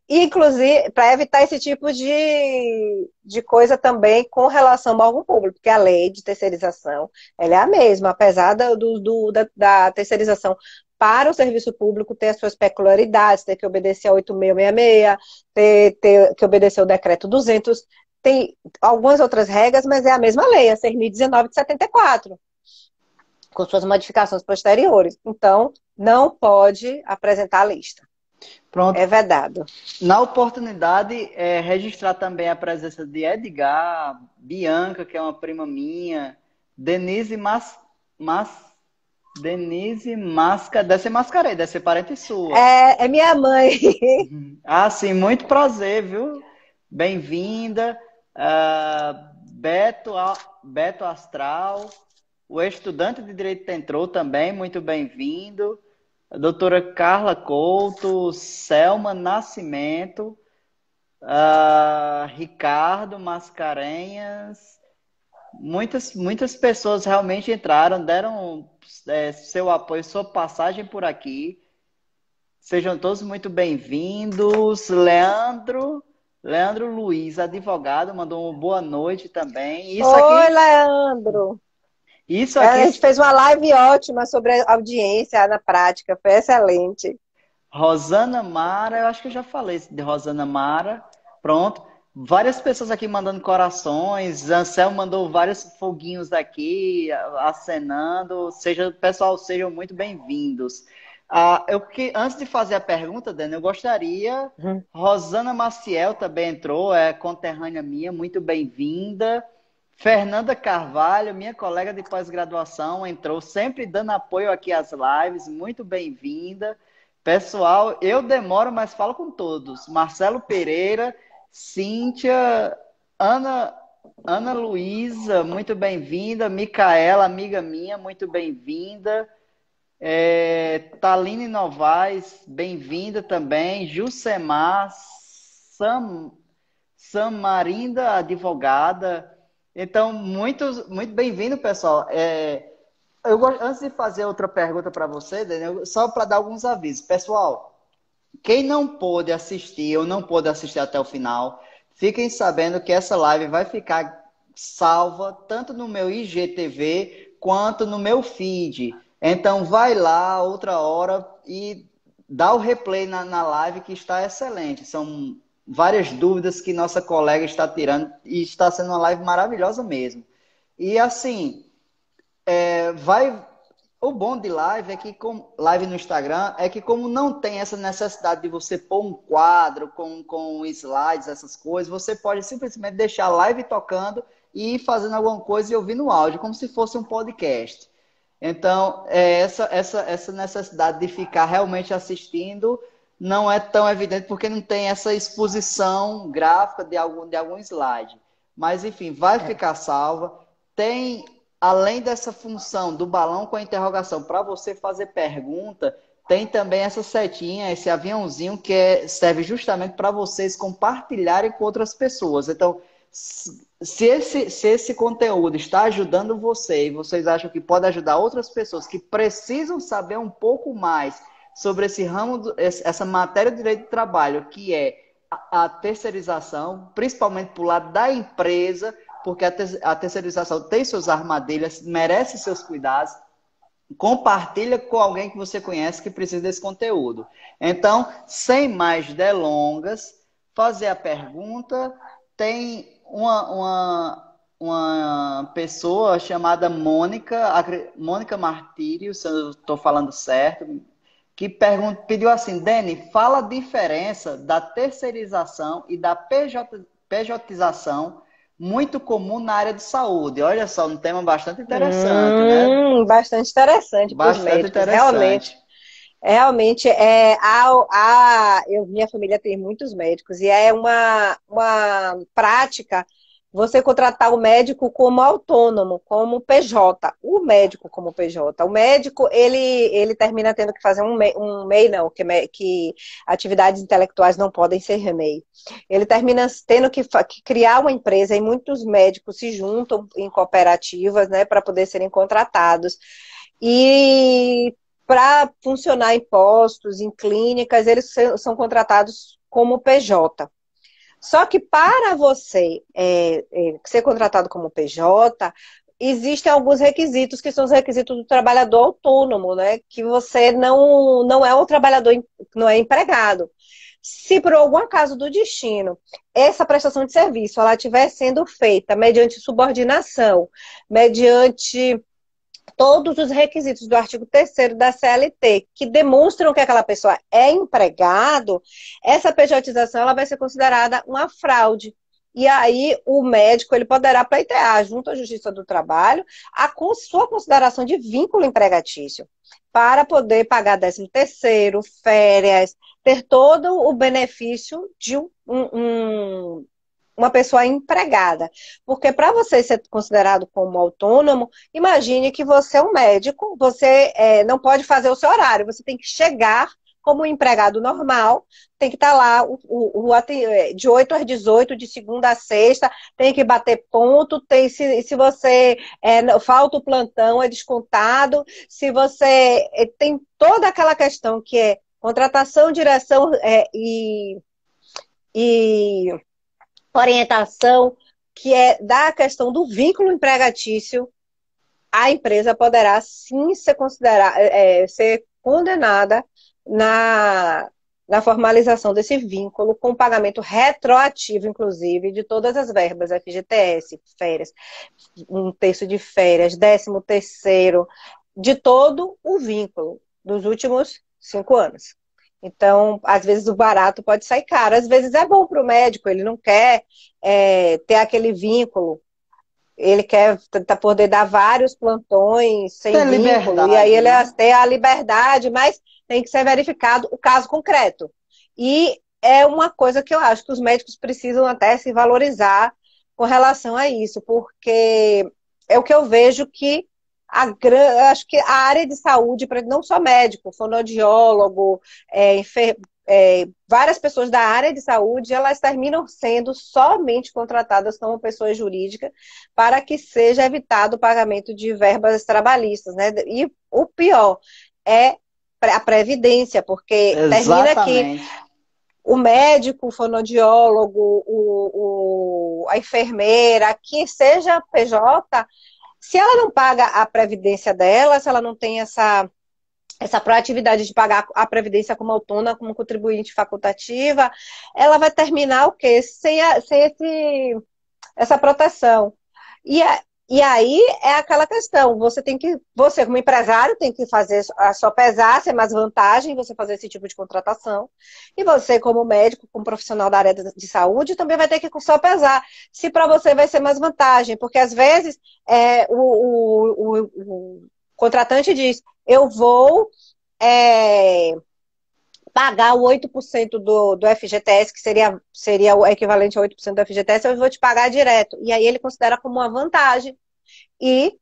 [SPEAKER 2] inclusive, para evitar esse tipo de coisa também com relação ao órgão público, porque a lei de terceirização, ela é a mesma, apesar da terceirização para o serviço público ter as suas peculiaridades, ter que obedecer a 8666, ter que obedecer o decreto 200, tem algumas outras regras, mas é a mesma lei, a 6.019 de 74, com suas modificações posteriores. Então, não pode apresentar a lista.
[SPEAKER 3] Pronto.
[SPEAKER 2] É vedado.
[SPEAKER 3] Na oportunidade, registrar também a presença de Edgar, Bianca, que é uma prima minha, Denise deve ser Mascarenhas, deve ser parente sua.
[SPEAKER 2] É minha mãe.
[SPEAKER 3] Ah, sim, muito prazer, viu? Bem-vinda. Beto Astral, o estudante de Direito entrou também, muito bem-vindo. A doutora Carla Couto, Selma Nascimento, Ricardo Mascarenhas. Muitas pessoas realmente entraram, deram seu apoio, sua passagem por aqui. Sejam todos muito bem-vindos. Leandro Luiz, advogado, mandou uma boa noite também.
[SPEAKER 2] Oi, Leandro.
[SPEAKER 3] Isso
[SPEAKER 2] A
[SPEAKER 3] aqui.
[SPEAKER 2] gente fez uma live ótima sobre a audiência na prática, foi excelente.
[SPEAKER 3] Rosana Mara, eu acho que eu já falei de Rosana Mara. Pronto. Várias pessoas aqui mandando corações. Ansel mandou vários foguinhos aqui, acenando. Pessoal, sejam muito bem-vindos. Antes de fazer a pergunta, Dani, eu gostaria. Rosana Maciel também entrou, é conterrânea minha, muito bem-vinda. Fernanda Carvalho, minha colega de pós-graduação, entrou sempre dando apoio aqui às lives, muito bem-vinda. Pessoal, eu demoro, mas falo com todos. Marcelo Pereira, Cíntia, Ana Luísa, muito bem-vinda. Micaela, amiga minha, muito bem-vinda. Taline Novaes, bem-vinda também. Jucemar, Samarinda, advogada. Então, muito bem-vindo, pessoal. Antes de fazer outra pergunta para você, Daniel, só para dar alguns avisos. Pessoal, quem não pôde assistir ou não pôde assistir até o final, fiquem sabendo que essa live vai ficar salva tanto no meu IGTV quanto no meu feed. Então, vai lá outra hora e dá o replay na live que está excelente. São várias dúvidas que nossa colega está tirando e está sendo uma live maravilhosa mesmo. E assim, o bom de live é que, live no Instagram, é que como não tem essa necessidade de você pôr um quadro com slides, essas coisas, você pode simplesmente deixar a live tocando e ir fazendo alguma coisa e ouvindo o áudio, como se fosse um podcast. Então, essa necessidade de ficar realmente assistindo não é tão evidente porque não tem essa exposição gráfica de algum slide. Mas, enfim, vai ficar salva. Tem, além dessa função do balão com a interrogação para você fazer pergunta, tem também essa setinha, esse aviãozinho que serve justamente para vocês compartilharem com outras pessoas. Então, se esse conteúdo está ajudando você e vocês acham que pode ajudar outras pessoas que precisam saber um pouco mais sobre esse ramo, essa matéria de direito do trabalho, que é a terceirização, principalmente para o lado da empresa, porque a terceirização tem suas armadilhas, merece seus cuidados, compartilha com alguém que você conhece que precisa desse conteúdo. Então, sem mais delongas, fazer a pergunta. Tem uma pessoa chamada Mônica Martírio, se eu estou falando certo, que pediu assim: Dani, fala a diferença da terceirização e da PJização, muito comum na área de saúde. Olha só, um tema bastante interessante, né?
[SPEAKER 2] Bastante interessante para os médicos, realmente. Realmente, minha família tem muitos médicos e é uma prática você contratar o médico como autônomo, como PJ, o médico como PJ. O médico, ele termina tendo que fazer um MEI, não, que atividades intelectuais não podem ser MEI. Ele termina tendo que criar uma empresa e muitos médicos se juntam em cooperativas, né, para poder serem contratados. E para funcionar em postos, em clínicas, eles são contratados como PJ. Só que para você ser contratado como PJ, existem alguns requisitos que são os requisitos do trabalhador autônomo, né? Que você não é um trabalhador, não é empregado. Se por algum acaso do destino essa prestação de serviço ela estiver sendo feita mediante subordinação, mediante todos os requisitos do artigo 3º da CLT, que demonstram que aquela pessoa é empregado, essa pejotização ela vai ser considerada uma fraude. E aí o médico ele poderá pleitear junto à Justiça do Trabalho sua consideração de vínculo empregatício, para poder pagar 13º, férias, ter todo o benefício de uma pessoa empregada. Porque para você ser considerado como autônomo, imagine que você é um médico, você não pode fazer o seu horário, você tem que chegar como um empregado normal, tem que estar lá de 8 às 18, de segunda a sexta, tem que bater ponto, se você falta o plantão, é descontado, se você tem toda aquela questão que é contratação, direção e orientação, que é da questão do vínculo empregatício, a empresa poderá sim ser condenada na formalização desse vínculo, com pagamento retroativo, inclusive, de todas as verbas, FGTS, férias, 1/3 de férias, 13º, de todo o vínculo dos últimos 5 anos. Então, às vezes o barato pode sair caro, às vezes é bom para o médico, ele não quer ter aquele vínculo, ele quer poder dar vários plantões sem vínculo, e aí ele tem a liberdade, mas tem que ser verificado o caso concreto. E é uma coisa que eu acho que os médicos precisam até se valorizar com relação a isso, porque é o que eu vejo que acho que a área de saúde, não só médico, fonoaudiólogo, várias pessoas da área de saúde, elas terminam sendo somente contratadas como pessoa jurídica para que seja evitado o pagamento de verbas trabalhistas, né? E o pior é a previdência, porque termina que o médico, o fonoaudiólogo, a enfermeira, que seja PJ, se ela não paga a previdência dela, se ela não tem essa proatividade de pagar a previdência como autônoma, como contribuinte facultativa, ela vai terminar o quê? Sem essa proteção. E aí é aquela questão, você como empresário tem que fazer a sua pesar, se é mais vantagem você fazer esse tipo de contratação, e você como médico, como profissional da área de saúde, também vai ter que só pesar se para você vai ser mais vantagem, porque às vezes o contratante diz, eu vou pagar o 8% do FGTS, que seria o equivalente a 8% do FGTS, eu vou te pagar direto. E aí ele considera como uma vantagem e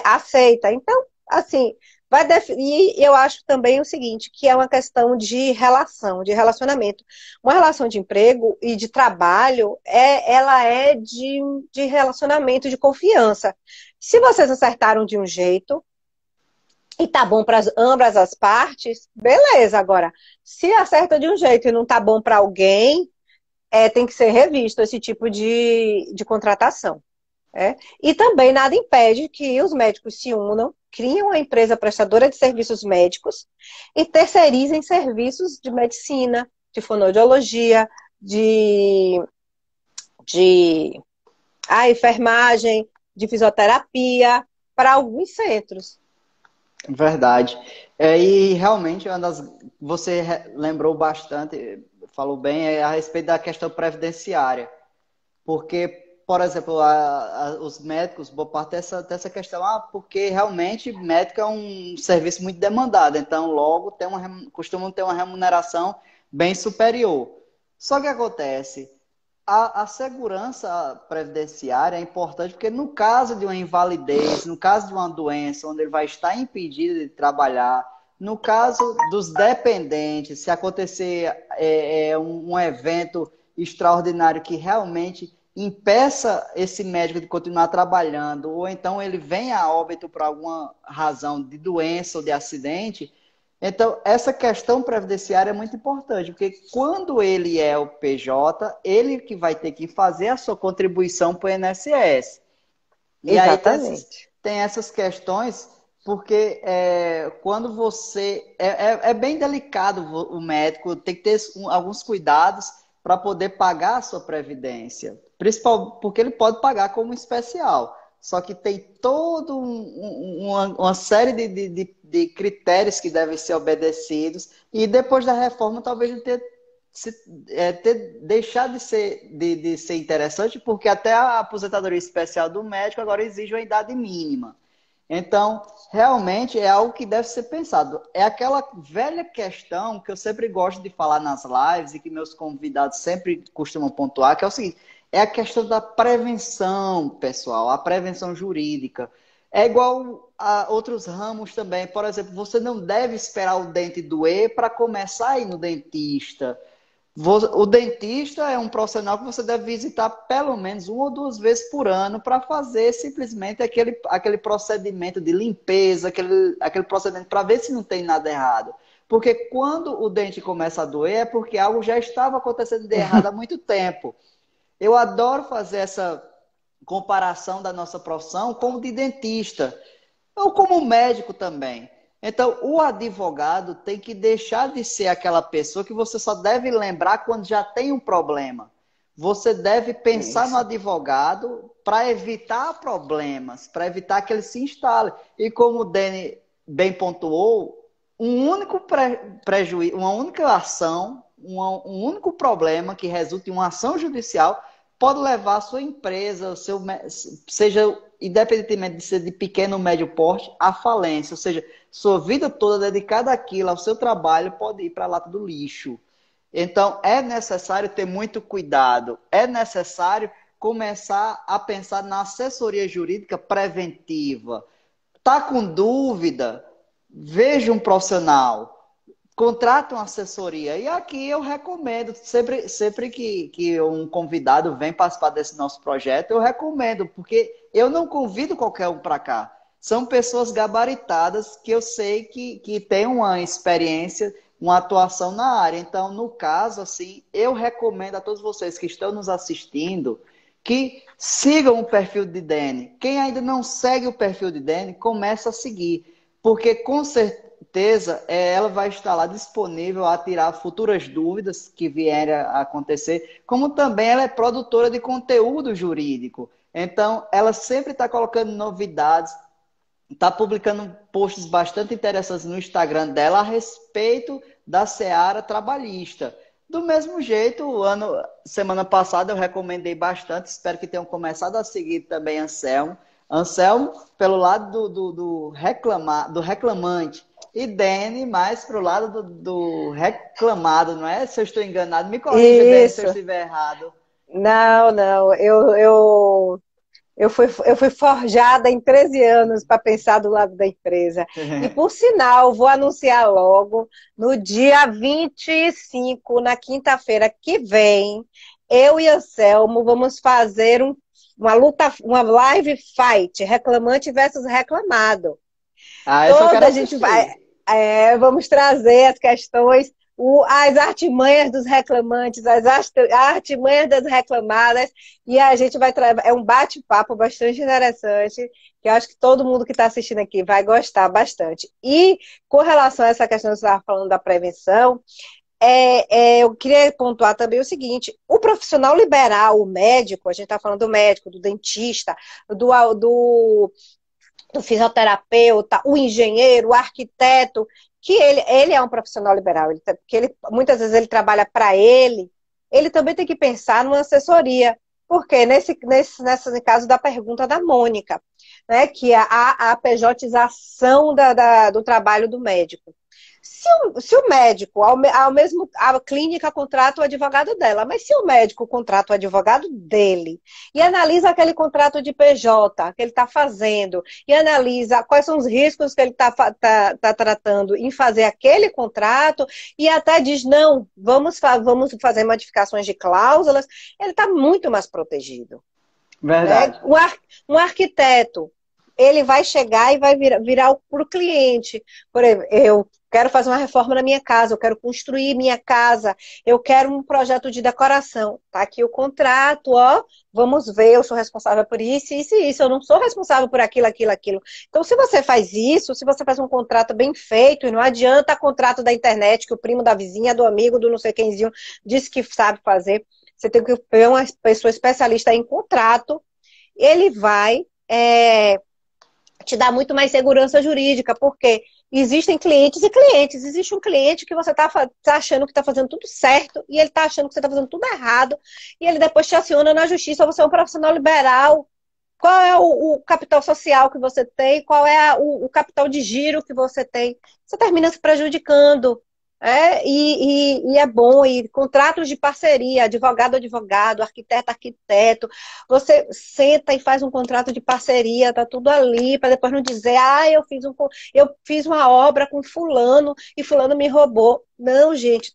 [SPEAKER 2] aceita. Então, assim, vai definir, eu acho também o seguinte, que é uma questão de relação, de relacionamento. Uma relação de emprego e de trabalho, ela é de relacionamento, de confiança. Se vocês acertaram de um jeito, e tá bom para ambas as partes, beleza. Agora, se acerta de um jeito e não tá bom para alguém, tem que ser revisto esse tipo de contratação. E também nada impede que os médicos se unam, criem uma empresa prestadora de serviços médicos e terceirizem serviços de medicina, de fonoaudiologia, de enfermagem, de fisioterapia, para alguns centros.
[SPEAKER 3] Verdade. E realmente, você lembrou bastante, falou bem, a respeito da questão previdenciária. Porque por exemplo, os médicos, boa parte dessa questão, porque realmente médico é um serviço muito demandado, então logo costumam ter uma remuneração bem superior. Só que acontece, a segurança previdenciária é importante porque no caso de uma invalidez, no caso de uma doença onde ele vai estar impedido de trabalhar, no caso dos dependentes, se acontecer um evento extraordinário que realmente impeça esse médico de continuar trabalhando, ou então ele venha a óbito por alguma razão de doença ou de acidente, então essa questão previdenciária é muito importante, porque quando ele é o PJ, ele que vai ter que fazer a sua contribuição para o INSS. E aí
[SPEAKER 2] Exatamente.
[SPEAKER 3] tem essas questões, porque quando você... É bem delicado o médico, tem que ter alguns cuidados para poder pagar a sua previdência. Principalmente porque ele pode pagar como especial. Só que tem toda uma série de critérios que devem ser obedecidos. E depois da reforma, talvez ele ter deixado de ser interessante, porque até a aposentadoria especial do médico agora exige uma idade mínima. Então, realmente é algo que deve ser pensado. É aquela velha questão que eu sempre gosto de falar nas lives e que meus convidados sempre costumam pontuar, que é o seguinte, é a questão da prevenção, pessoal, a prevenção jurídica. É igual a outros ramos também. Por exemplo, você não deve esperar o dente doer para começar a ir no dentista. O dentista é um profissional que você deve visitar pelo menos 1 ou 2 vezes por ano para fazer simplesmente aquele procedimento de limpeza, aquele procedimento para ver se não tem nada errado. Porque quando o dente começa a doer é porque algo já estava acontecendo de errado há muito tempo. Eu adoro fazer essa comparação da nossa profissão como de dentista, ou como médico também. Então, o advogado tem que deixar de ser aquela pessoa que você só deve lembrar quando já tem um problema. Você deve pensar no advogado para evitar problemas, para evitar que ele se instale. E como o Dani bem pontuou, um único prejuízo, uma única ação, um único problema que resulte em uma ação judicial pode levar a sua empresa, seja independentemente de ser de pequeno ou médio porte, à falência. Ou seja, sua vida toda dedicada àquilo, ao seu trabalho, pode ir para a lata do lixo. Então, é necessário ter muito cuidado. É necessário começar a pensar na assessoria jurídica preventiva. Tá com dúvida? Veja um profissional. Contrata uma assessoria. E aqui eu recomendo, sempre que um convidado vem participar desse nosso projeto, eu recomendo, porque eu não convido qualquer um para cá. São pessoas gabaritadas que eu sei que têm uma experiência, uma atuação na área. Então, no caso, assim, eu recomendo a todos vocês que estão nos assistindo que sigam o perfil de Dani. Quem ainda não segue o perfil de Dani, começa a seguir. Porque, com certeza, ela vai estar lá disponível a tirar futuras dúvidas que vierem a acontecer, como também ela é produtora de conteúdo jurídico. Então, ela sempre está colocando novidades, está publicando posts bastante interessantes no Instagram dela a respeito da seara trabalhista. Do mesmo jeito, semana passada eu recomendei bastante, espero que tenham começado a seguir também Anselmo. Anselmo, pelo lado do reclamante, e Dani mais para o lado do reclamado, não é? Se eu estou enganado, me corrija, Dani, se eu
[SPEAKER 2] Isso.
[SPEAKER 3] estiver errado.
[SPEAKER 2] Não, não. Eu fui forjada em 13 anos para pensar do lado da empresa. E, por sinal, vou anunciar logo, no dia 25, na quinta-feira que vem, eu e Anselmo vamos fazer uma luta, uma live fight, reclamante versus reclamado.
[SPEAKER 3] Ah, eu só quero
[SPEAKER 2] Toda a gente vai,
[SPEAKER 3] assistir.
[SPEAKER 2] vamos trazer as questões, as artimanhas dos reclamantes, as artimanhas das reclamadas, e a gente vai trazer, é um bate-papo bastante interessante, que eu acho que todo mundo que está assistindo aqui vai gostar bastante. E com relação a essa questão que você estava falando da prevenção, eu queria pontuar também o seguinte: o profissional liberal, o médico, a gente está falando do médico, do dentista, do fisioterapeuta, o engenheiro, o arquiteto, que ele é um profissional liberal, muitas vezes ele trabalha para ele também tem que pensar numa assessoria. Porque nesse caso da pergunta da Mônica, né, que é a pejotização do trabalho do médico. Se o médico, a clínica contrata o advogado dela, mas se o médico contrata o advogado dele e analisa aquele contrato de PJ que ele está fazendo e analisa quais são os riscos que ele tá tratando em fazer aquele contrato e até diz, não, vamos fazer modificações de cláusulas, ele está muito mais protegido.
[SPEAKER 3] Verdade.
[SPEAKER 2] Né? Um arquiteto, ele vai chegar e vai virar para o cliente. Por exemplo, eu quero fazer uma reforma na minha casa, eu quero construir minha casa, eu quero um projeto de decoração. Tá aqui o contrato, ó, vamos ver, eu sou responsável por isso, isso e isso, eu não sou responsável por aquilo, aquilo, aquilo. Então, se você faz isso, se você faz um contrato bem feito, e não adianta contrato da internet, que o primo da vizinha, do amigo, do não sei quemzinho, disse que sabe fazer, você tem que ter uma pessoa especialista em contrato, ele vai te dar muito mais segurança jurídica, porque existem clientes e clientes. Existe um cliente que você tá achando que está fazendo tudo certo e ele está achando que você está fazendo tudo errado e ele depois te aciona na justiça. Você é um profissional liberal. Qual é o capital social que você tem? Qual é o capital de giro que você tem? Você termina se prejudicando. E é bom, e contratos de parceria, advogado, arquiteto, você senta e faz um contrato de parceria, tá tudo ali, para depois não dizer, eu fiz uma obra com fulano e fulano me roubou. Não, gente,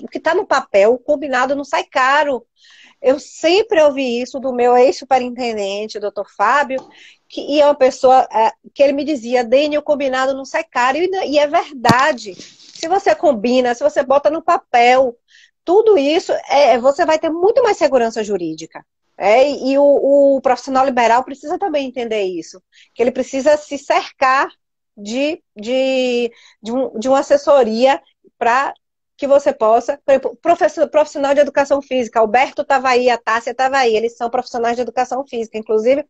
[SPEAKER 2] o que tá no papel, o combinado não sai caro. Eu sempre ouvi isso do meu ex-superintendente, doutor Fábio, e é uma pessoa que ele me dizia, Dani, o combinado não sai caro, e é verdade. Se você combina, se você bota no papel, tudo isso, você vai ter muito mais segurança jurídica. E o profissional liberal precisa também entender isso, que ele precisa se cercar de uma assessoria para que você possa, por exemplo, profissional de educação física, Alberto estava aí, a Tássia estava aí, eles são profissionais de educação física, inclusive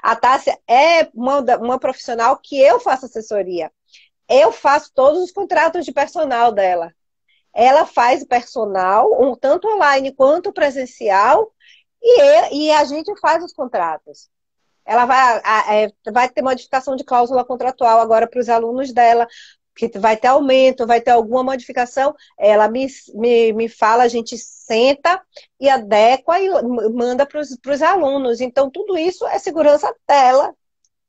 [SPEAKER 2] a Tássia é uma profissional que eu faço assessoria. Eu faço todos os contratos de personal dela. Ela faz personal, tanto online quanto presencial, e a gente faz os contratos. Ela vai ter modificação de cláusula contratual agora para os alunos dela, que vai ter aumento, vai ter alguma modificação. Ela me fala, a gente senta e adequa e manda para os alunos. Então, tudo isso é segurança dela,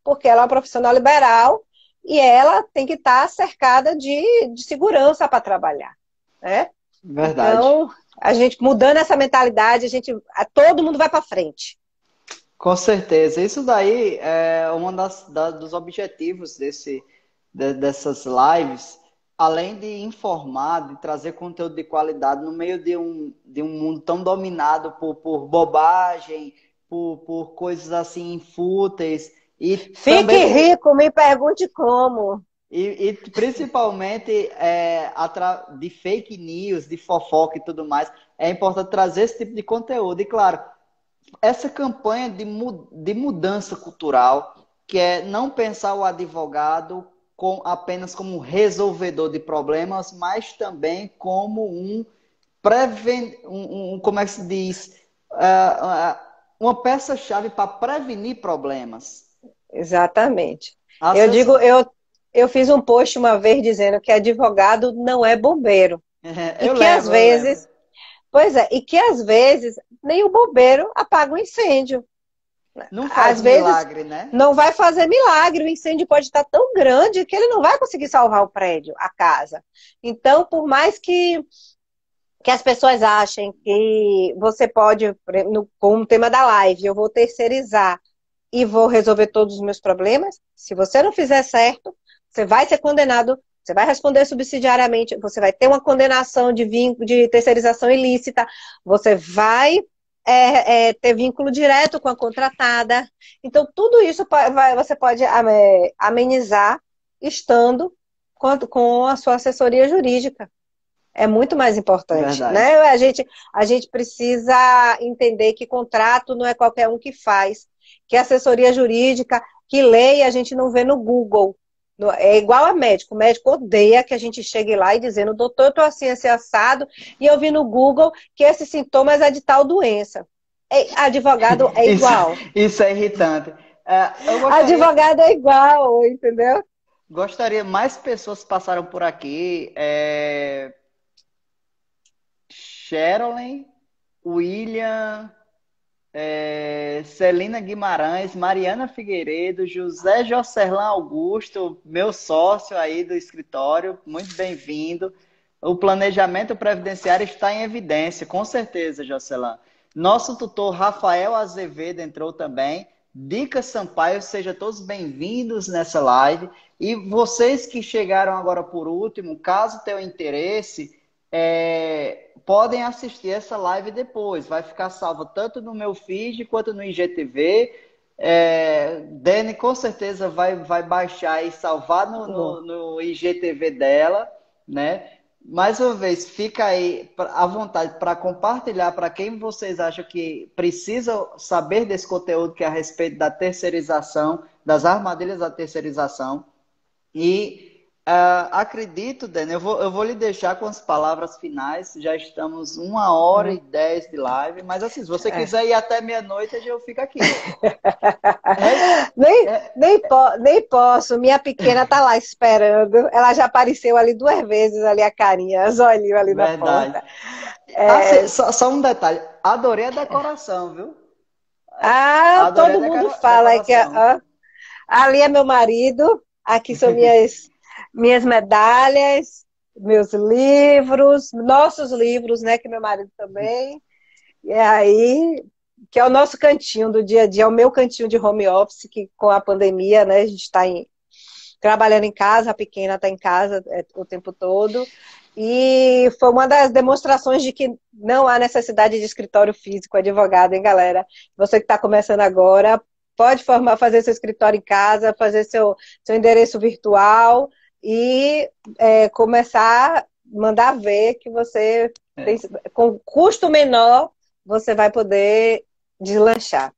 [SPEAKER 2] porque ela é uma profissional liberal, e ela tem que estar cercada de segurança para trabalhar, né?
[SPEAKER 3] Verdade.
[SPEAKER 2] Então, a gente mudando essa mentalidade, todo mundo vai para frente.
[SPEAKER 3] Com certeza. Isso daí é dos objetivos dessas lives, além de informar, de trazer conteúdo de qualidade no meio de um mundo tão dominado por bobagem, por coisas assim fúteis.
[SPEAKER 2] Fique também rico, me pergunte como.
[SPEAKER 3] E principalmente de fake news, de fofoca e tudo mais, é importante trazer esse tipo de conteúdo. E claro, essa campanha de mudança cultural, que é não pensar o advogado apenas como um resolvedor de problemas, mas também como como é que se diz? Uma peça-chave para prevenir problemas.
[SPEAKER 2] Exatamente. Eu fiz um post uma vez dizendo que advogado não é bombeiro. E que às vezes nem o bombeiro apaga o incêndio.
[SPEAKER 3] Não faz milagre, né?
[SPEAKER 2] Não vai fazer milagre. O incêndio pode estar tão grande que ele não vai conseguir salvar o prédio, a casa. Então, por mais que as pessoas achem que você pode, com o tema da live, eu vou terceirizar e vou resolver todos os meus problemas, se você não fizer certo, você vai ser condenado, você vai responder subsidiariamente, você vai ter uma condenação de terceirização ilícita, você vai ter vínculo direto com a contratada. Então, tudo isso você pode amenizar estando com a sua assessoria jurídica. É muito mais importante, né? A gente precisa entender que contrato não é qualquer um que faz, que assessoria jurídica, que lei a gente não vê no Google. É igual a médico. O médico odeia que a gente chegue lá e dizendo, doutor, eu tô assim assado, e eu vi no Google que esses sintomas é de tal doença. Advogado é
[SPEAKER 3] Isso,
[SPEAKER 2] igual.
[SPEAKER 3] isso é irritante. Eu
[SPEAKER 2] Advogado é igual, entendeu?
[SPEAKER 3] gostaria, mais pessoas passaram por aqui. Sherilyn, William, Celina Guimarães, Mariana Figueiredo, José Jocerlan Augusto, meu sócio aí do escritório, muito bem-vindo. O planejamento previdenciário está em evidência, com certeza, Jocelyn. Nosso tutor Rafael Azevedo entrou também. Dica Sampaio, sejam todos bem-vindos nessa live. E vocês que chegaram agora por último, caso tenham interesse, podem assistir essa live depois. Vai ficar salva tanto no meu feed quanto no IGTV. Dani com certeza vai baixar e salvar no IGTV dela, né? Mais uma vez, fica aí à vontade para compartilhar para quem vocês acham que precisa saber desse conteúdo que é a respeito da terceirização, das armadilhas da terceirização. E acredito, Dani, eu vou lhe deixar com as palavras finais. Já estamos 1h10 de live, mas assim, se você quiser ir até meia-noite, eu fico aqui.
[SPEAKER 2] Nem posso. Minha pequena tá lá esperando. Ela já apareceu ali 2 vezes, ali a carinha, os olhinhos ali na porta.
[SPEAKER 3] Assim, só um detalhe. Adorei a decoração, viu?
[SPEAKER 2] Todo mundo fala que ali é meu marido, aqui são minhas medalhas, meus livros, nossos livros, né, que meu marido também. E aí, que é o nosso cantinho do dia a dia, é o meu cantinho de home office, que com a pandemia, né, a gente está trabalhando em casa, a pequena está em casa o tempo todo. E foi uma das demonstrações de que não há necessidade de escritório físico, advogado, hein, galera? Você que está começando agora, pode fazer seu escritório em casa, fazer seu endereço virtual e começar a mandar ver que você, com custo menor, você vai poder deslanchar.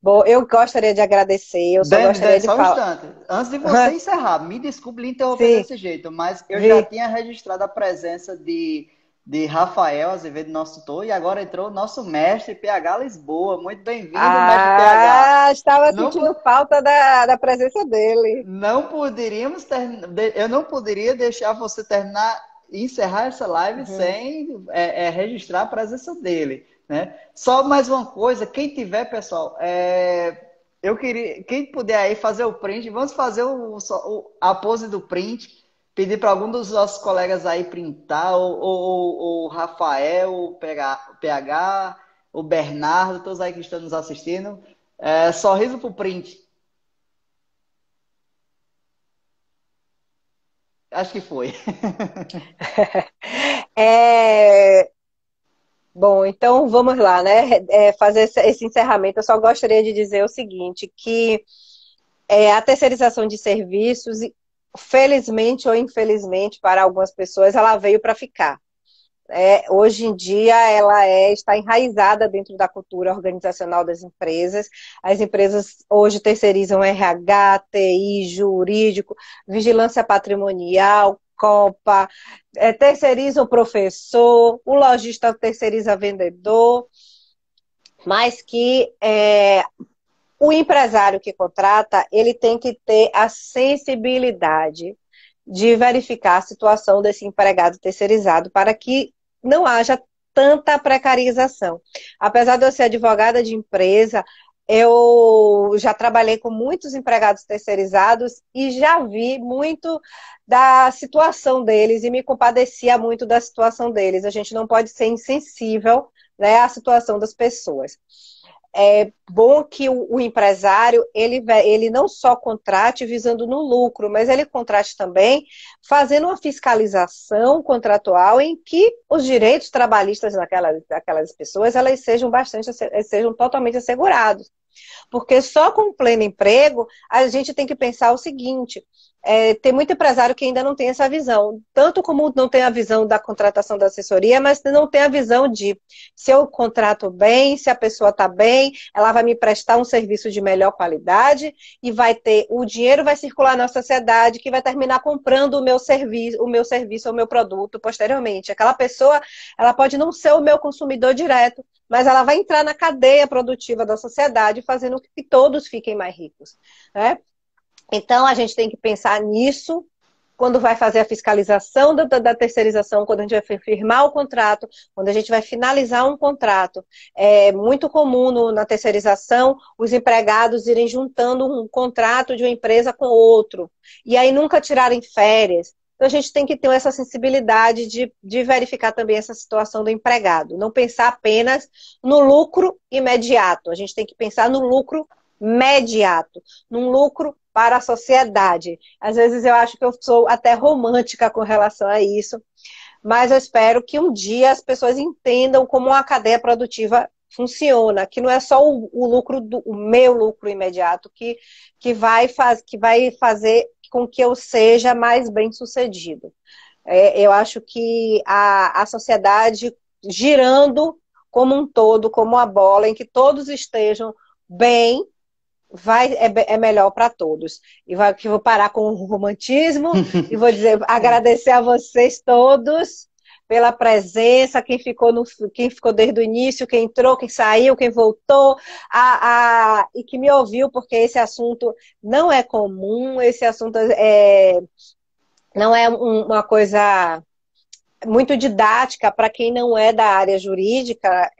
[SPEAKER 2] Bom, eu gostaria de agradecer, eu só gostaria de falar...
[SPEAKER 3] Só um instante, antes de você encerrar, me desculpe lhe interromper desse jeito, mas eu já tinha registrado a presença de Rafael Azevedo, nosso tutor, e agora entrou o nosso mestre PH Lisboa. Muito bem-vindo, mestre PH.
[SPEAKER 2] Estava sentindo falta da presença dele.
[SPEAKER 3] Eu não poderia deixar você encerrar essa live sem registrar a presença dele. Né? Só mais uma coisa, quem tiver, pessoal, eu queria, quem puder aí fazer o print, vamos fazer a pose do print, pedir para algum dos nossos colegas aí printar, o Rafael, o PH, o Bernardo, todos aí que estão nos assistindo. Sorriso pro print. Acho que foi.
[SPEAKER 2] Bom, então vamos lá, né? Fazer esse encerramento. Eu só gostaria de dizer o seguinte, que a terceirização de serviços, felizmente ou infelizmente para algumas pessoas, ela veio para ficar. Hoje em dia ela está enraizada dentro da cultura organizacional das empresas. As empresas hoje terceirizam RH, TI, jurídico, vigilância patrimonial, Copa, terceiriza o professor, o lojista terceiriza vendedor, mas que o empresário que contrata, ele tem que ter a sensibilidade de verificar a situação desse empregado terceirizado para que não haja tanta precarização. Apesar de eu ser advogada de empresa, eu já trabalhei com muitos empregados terceirizados e já vi muito da situação deles e me compadecia muito da situação deles. A gente não pode ser insensível, né, à situação das pessoas. É bom que o empresário, ele não só contrate visando no lucro, mas ele contrate também fazendo uma fiscalização contratual em que os direitos trabalhistas daquelas pessoas, elas sejam totalmente assegurados. Porque só com o pleno emprego, a gente tem que pensar o seguinte, tem muito empresário que ainda não tem essa visão, tanto como não tem a visão da contratação da assessoria, mas não tem a visão de se eu contrato bem, se a pessoa está bem, ela vai me prestar um serviço de melhor qualidade e o dinheiro vai circular na sociedade que vai terminar comprando o meu serviço ou o meu produto posteriormente. Aquela pessoa, ela pode não ser o meu consumidor direto, mas ela vai entrar na cadeia produtiva da sociedade, fazendo com que todos fiquem mais ricos, né? Então, a gente tem que pensar nisso quando vai fazer a fiscalização da terceirização, quando a gente vai firmar o contrato, quando a gente vai finalizar um contrato. É muito comum na terceirização os empregados irem juntando um contrato de uma empresa com outro, e aí nunca tirarem férias. Então, a gente tem que ter essa sensibilidade de verificar também essa situação do empregado. Não pensar apenas no lucro imediato. A gente tem que pensar no lucro mediato, num lucro para a sociedade. Às vezes eu acho que eu sou até romântica com relação a isso, mas eu espero que um dia as pessoas entendam como uma cadeia produtiva funciona, que não é só o meu lucro imediato que vai fazer com que eu seja mais bem-sucedido. Eu acho que a sociedade girando como um todo, como uma bola, em que todos estejam bem, é melhor para todos. Que vou parar com o romantismo e vou agradecer a vocês todos pela presença, quem ficou desde o início, quem entrou, quem saiu, quem voltou, e que me ouviu, porque esse assunto não é comum, esse assunto não é uma coisa muito didática para quem não é da área jurídica,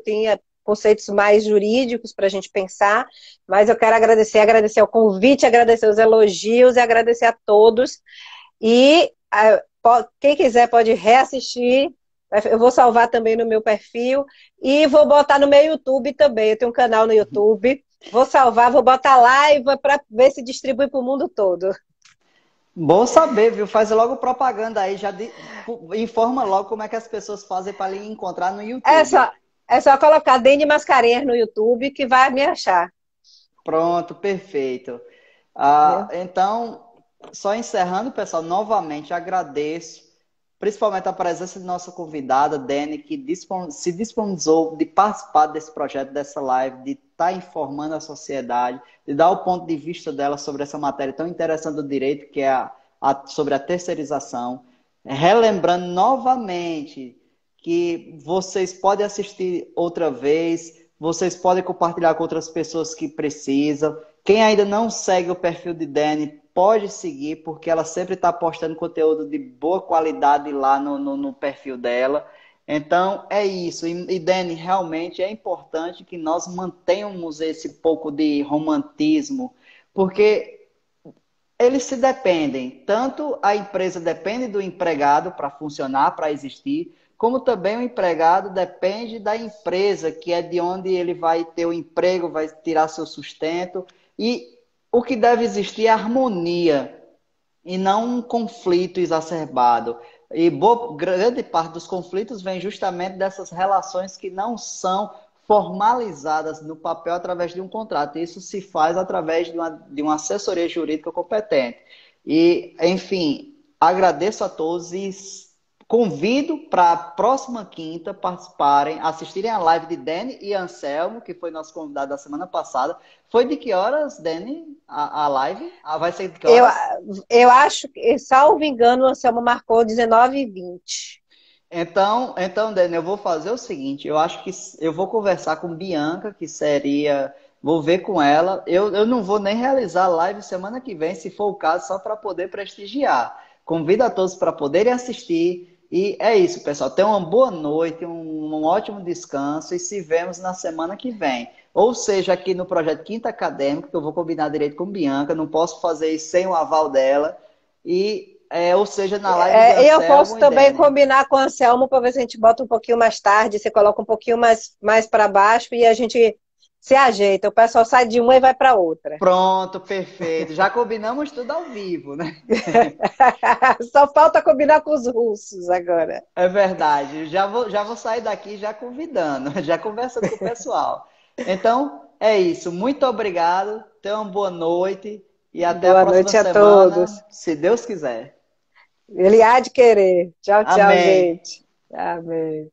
[SPEAKER 2] tem conceitos mais jurídicos para a gente pensar, mas eu quero agradecer o convite, agradecer os elogios e agradecer a todos. E quem quiser pode reassistir, eu vou salvar também no meu perfil e vou botar no meu YouTube também, eu tenho um canal no YouTube, vou salvar, vou botar live para ver se distribui para o mundo todo.
[SPEAKER 3] Bom saber, viu? Faz logo propaganda aí, informa logo como é que as pessoas fazem para lhe encontrar no YouTube.
[SPEAKER 2] É só colocar Dene Mascarenhas no YouTube que vai me achar.
[SPEAKER 3] Pronto, perfeito. Então, só encerrando, pessoal, novamente agradeço, principalmente a presença de nossa convidada, Dene, que se disponibilizou de participar desse projeto, dessa live, de estar informando a sociedade, de dar o ponto de vista dela sobre essa matéria tão interessante do direito, que é sobre a terceirização. Relembrando novamente que vocês podem assistir outra vez, vocês podem compartilhar com outras pessoas que precisam. Quem ainda não segue o perfil de Dene, pode seguir, porque ela sempre está postando conteúdo de boa qualidade lá no perfil dela. Então, é isso. E Dene, realmente é importante que nós mantenhamos esse pouco de romantismo, porque eles se dependem. Tanto a empresa depende do empregado para funcionar, para existir, como também o empregado depende da empresa, que é de onde ele vai ter o emprego, vai tirar seu sustento. E o que deve existir é harmonia e não um conflito exacerbado. E grande parte dos conflitos vem justamente dessas relações que não são formalizadas no papel através de um contrato. Isso se faz através de uma assessoria jurídica competente. E, enfim, agradeço a todos e convido para a próxima quinta participarem, assistirem a live de Dene e Anselmo, que foi nosso convidado da semana passada. Foi de que horas, Dene, a live? Vai ser de que horas?
[SPEAKER 2] Eu acho que, salvo engano, o Anselmo marcou 19h20.
[SPEAKER 3] Então, Dene, eu vou fazer o seguinte, eu acho que eu vou conversar com Bianca, que seria... Vou ver com ela. Eu não vou nem realizar a live semana que vem, se for o caso, só para poder prestigiar. Convido a todos para poderem assistir. E é isso, pessoal. Tenham uma boa noite, um ótimo descanso e se vemos na semana que vem. Ou seja, aqui no Projeto Quinta Acadêmico, que eu vou combinar direito com Bianca, não posso fazer isso sem o aval dela. Ou seja, na live de Anselmo.
[SPEAKER 2] Eu posso também combinar com o Anselmo para ver se a gente bota um pouquinho mais tarde, você coloca um pouquinho mais para baixo e a gente se ajeita. O pessoal sai de uma e vai para outra.
[SPEAKER 3] Pronto, perfeito. Já combinamos tudo ao vivo, né?
[SPEAKER 2] Só falta combinar com os russos agora.
[SPEAKER 3] É verdade. Já vou sair daqui já convidando, já conversando com o pessoal. Então, É isso. Muito obrigado. Tenha uma boa noite e até a
[SPEAKER 2] Boa
[SPEAKER 3] próxima
[SPEAKER 2] noite a
[SPEAKER 3] semana,
[SPEAKER 2] todos.
[SPEAKER 3] se Deus quiser.
[SPEAKER 2] Ele há de querer. Tchau, tchau,
[SPEAKER 3] Amém.
[SPEAKER 2] gente. Amém.